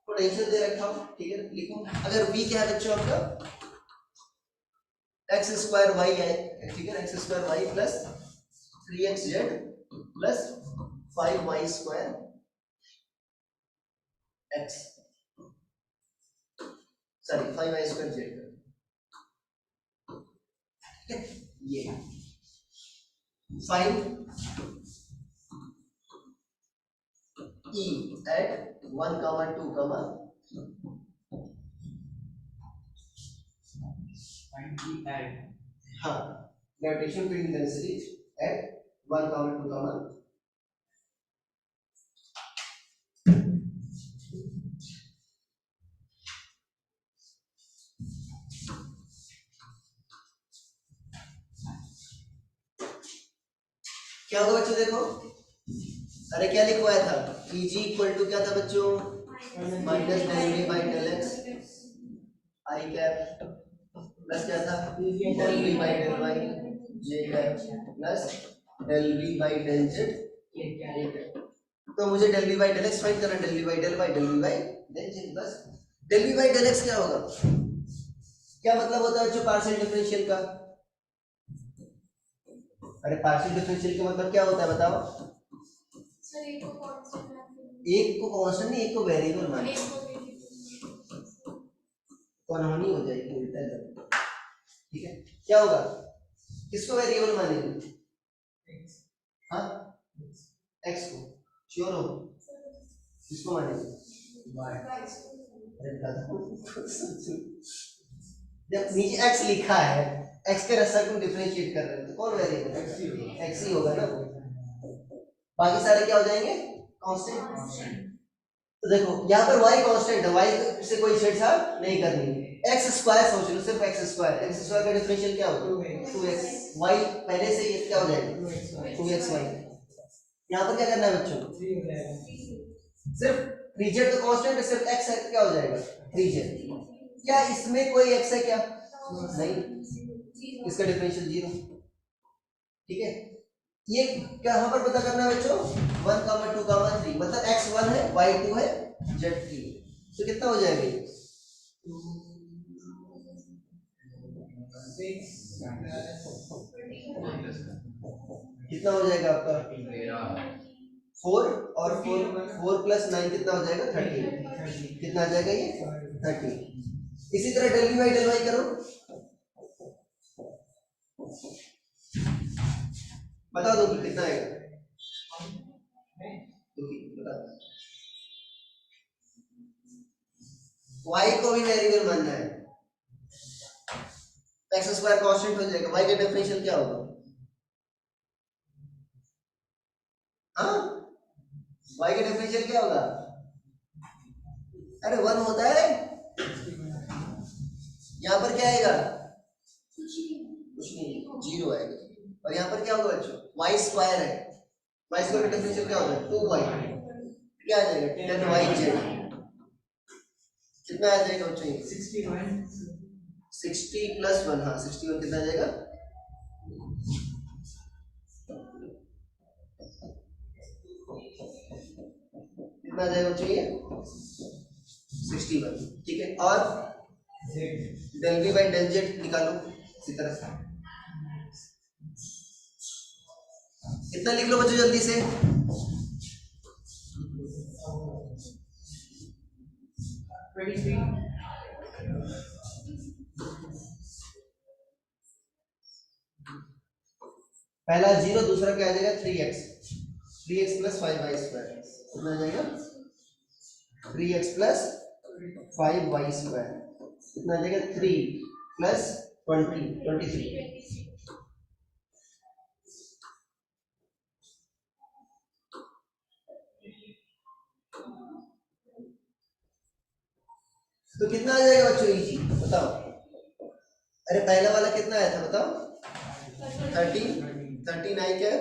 पोटेंशियल दे रखा हो, ठीक है? लिखो, अगर v क्या है बच्चों आपका? x² y है, ठीक है? x² y plus 3xz plus 5y² x, sorry 5y² z, ये फाइंड E at 1, 2, फाइंड की एड। हाँ ग्रेविटेशन फील्ड इंटेंसिटी at 1, 2, क्या होगा बच्चों? देखो, अरे क्या लिखवाया था? Eg इक्वल टू क्या था बच्चों? Minus del v by del x i cap plus क्या था? Del v by del y j cap plus del v by del z. तो मुझे del v by del x find करना, del v by del y del v by del z plus del v by del x. क्या होगा? क्या मतलब होता है बच्चों पार्शियल डिफरेंशियल का? अरे पार्शियल डिफरेंशियल का मतलब क्या होता है बताओ? सर एक को कांस्टेंट एक को कांस्टेंट नहीं, एक को वेरिएबल मान, कॉनोनी हो जाएगी उल्टा है, ठीक है? क्या होगा? किसको वेरिएबल मानेंगे? हाँ एक्स को, श्योर हो? किसको मानेंगे? अरे जब नीचे एक्स लिखा है, एक्स के रस्सा को डिफरेंशिएट कर रहे हैं, तो कौन वेरिएबल? एक्स ही होगा ना। बाकी सारे क्या हो जाएंगे? कांस्टेंट। तो देखो यहाँ पर y कांस्टेंट है, y से कोई छेड़छाड़ नहीं करनी है। एक्स स्क्वायर सोच लो, सिर्फ एक्स स्क्वायर का डिफरेंशियल क्या होगा? 2x, y पहले से ये क्या हो जाएगा? 2xy। यहाँ पर क्या करना है बच्चों? सिर्फ 3z तो कांस्टेंट है, सिर्फ x है, क्या हो जाएगा 3z। क्या इसमें कोई x है क्या? नहीं, इसका डिफरेंशियल 0। ठीक है, ये कहां पर पता करना है बच्चों? 1, 2, 3, मतलब x 1 है, y 2 है, z 3। तो कितना हो जाएगा ये? कितना हो जाएगा आपका? 4 और 4 प्लस 9 कितना हो जाएगा? 13। कितना आ जाएगा ये? 13। इसी तरह del v by del y करो, बता दो कि कितना आएगा। y को भी वेरिएबल मानना है, x स्क्वायर कांस्टेंट हो जाएगा, y का डिफरेंशियल क्या होगा? हाँ, y का डिफरेंशियल क्या होगा? अरे 1 होता है, यहाँ पर क्या आएगा? कुछ नहीं, 0 आएगा। और यहाँ पर क्या होगा बच्चों? y स्क्वायर है, y स्क्वायर का डिफरेंशियल क्या होगा? 2y। क्या आ जाएगा? 10yz। कितना आ जाएगा बच्चों? 60 प्लस 1, हाँ 61। कितना आ जाएगा? कितना आ जाएगा बच्चों ये? 61। ठीक है, और del v by del z निकालो इसी तरह से। कितना लिख लो बच्चों जल्दी से? पहला 0, दूसरा क्या आ जाएगा? 3x plus 5y square. कितना आ जाएगा? 3x plus 5y square. कितना आ जाएगा? 3 प्लस 23। तो कितना आ जाएगा बच्चों इजी बताओ? अरे पहला वाला कितना आया था बताओ? 13 आई क्या?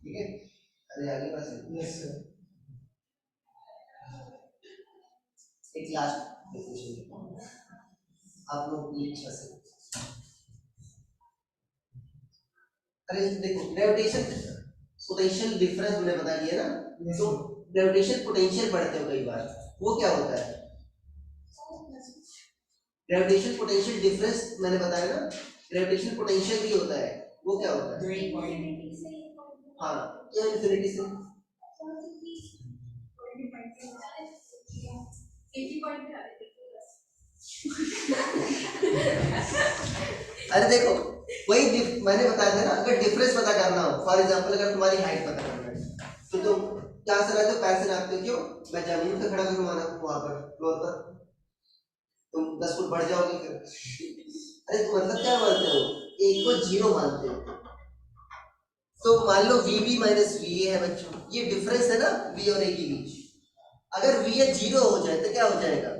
ठीक है, अरे आगे पास एक लास्ट आप लोग की इच्छा से। अरे देखो, ग्रेविटेशन पोटेंशियल डिफरेंस मैंने बता दिया ना, तो ग्रेविटेशन पोटेंशियल पढ़ते हो कई बार, वो क्या होता है? ग्रेविटेशन पोटेंशियल डिफरेंस मैंने बताया ना, ग्रेविटेशन पोटेंशियल भी होता है, वो क्या होता है? हाँ, क्या इन्फिनिटी से? अरे देखो, वही मैंने बताया था ना, अगर डिफरेंस पता करना हो, फॉर एग्जांपल अगर तुम्हारी हाइट पता करना है तो तुम क्या से रहते हो? पैर से नापते हो। क्यों? मैं जमीन पे खड़ा करूँ माना वहां पर फ्लोर पर, तुम 10 फुट बढ़ जाओगे फिर। अरे तो मतलब क्या मानते हो? एक को 0 मानते हो। तो मान लो VB माइनस VA है बच्चों, ये डिफरेंस है ना V और A के बीच। अगर VA 0 हो जाए तो क्या हो जाएगा?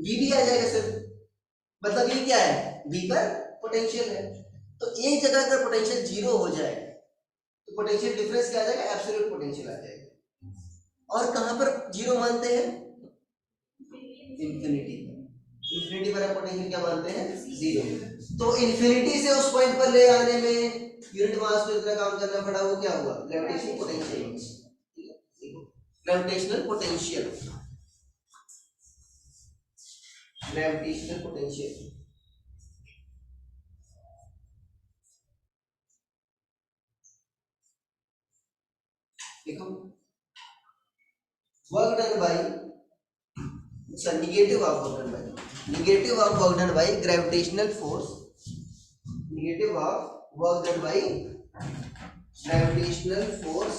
VB आ जाएगा सिर्फ, मतलब ये क्या है? V पर पोटेंशियल है। तो एक जगह अगर पोटेंशियल 0 हो जाए तो पोटेंशियल डिफरेंस क्या आ जाएगा? एब्सोल्यूट पोटेंशियल आ जाएगा। और कहां पर 0 मानते हैं? इंफिनिटी पर पोटेंशियल क्या मानते हैं? 0। तो इंफिनिटी से उस पॉइंट पर ले आने में यूनिट मास पे इतना काम करना पड़ा, वो क्या हुआ? Gravitational potential. Gravitational potential, gravitational potential. देखो, work done by negative of work done by gravitational force, negative of work done by gravitational force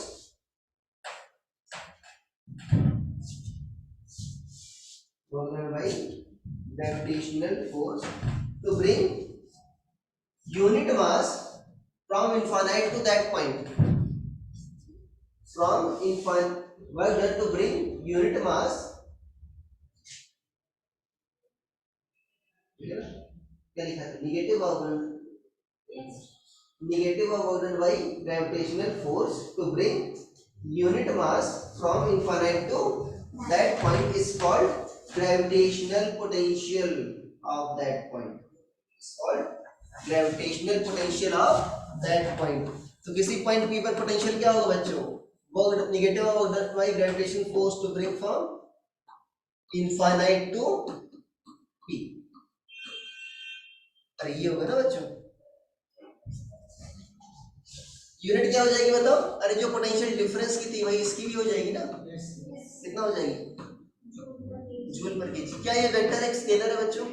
to bring unit mass from infinite to that point, from infinite work done to bring unit mass, क्या लिखा है? Negative of Yes. Negative of order by gravitational force to bring unit mass from infinite to that point is called gravitational potential of that point. It's called gravitational potential of that point. तो किसी point P पर potential क्या होगा बच्चों? Work negative of order by gravitation force to bring from infinite to P. अरे ये होगा ना बच्चों, यूनिट क्या हो जाएगी बताओ? अरे जो पोटेंशियल डिफरेंस की थी वही इसकी भी हो जाएगी ना? Yes. कितना हो जाएगी? जूल पर केजी. क्या ये वेक्टर एक स्केलर है बच्चों?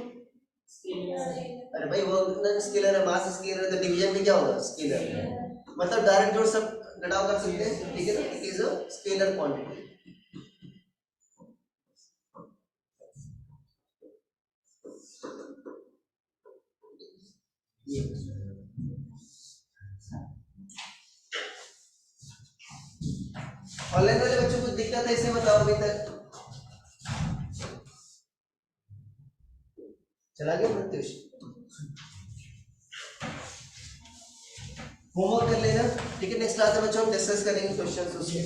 अरे भाई वर्क स्केलर है, मास स्केलर है, तो डिवीजन में क्या होगा? स्केलर. मतलब डायरेक्ट जोड़ सब घटाव कर सकते हैं, ठीक है ना? It is a scalar quantity. Online वाले बच्चों को दिक्कत है इसे बताओ अभी तक. चला गया प्रत्युष? होमवर्क कर लेना, ठीक है? नेक्स्ट क्लास में बच्चों हम डिस्कस करेंगे क्वेश्चंस उसके.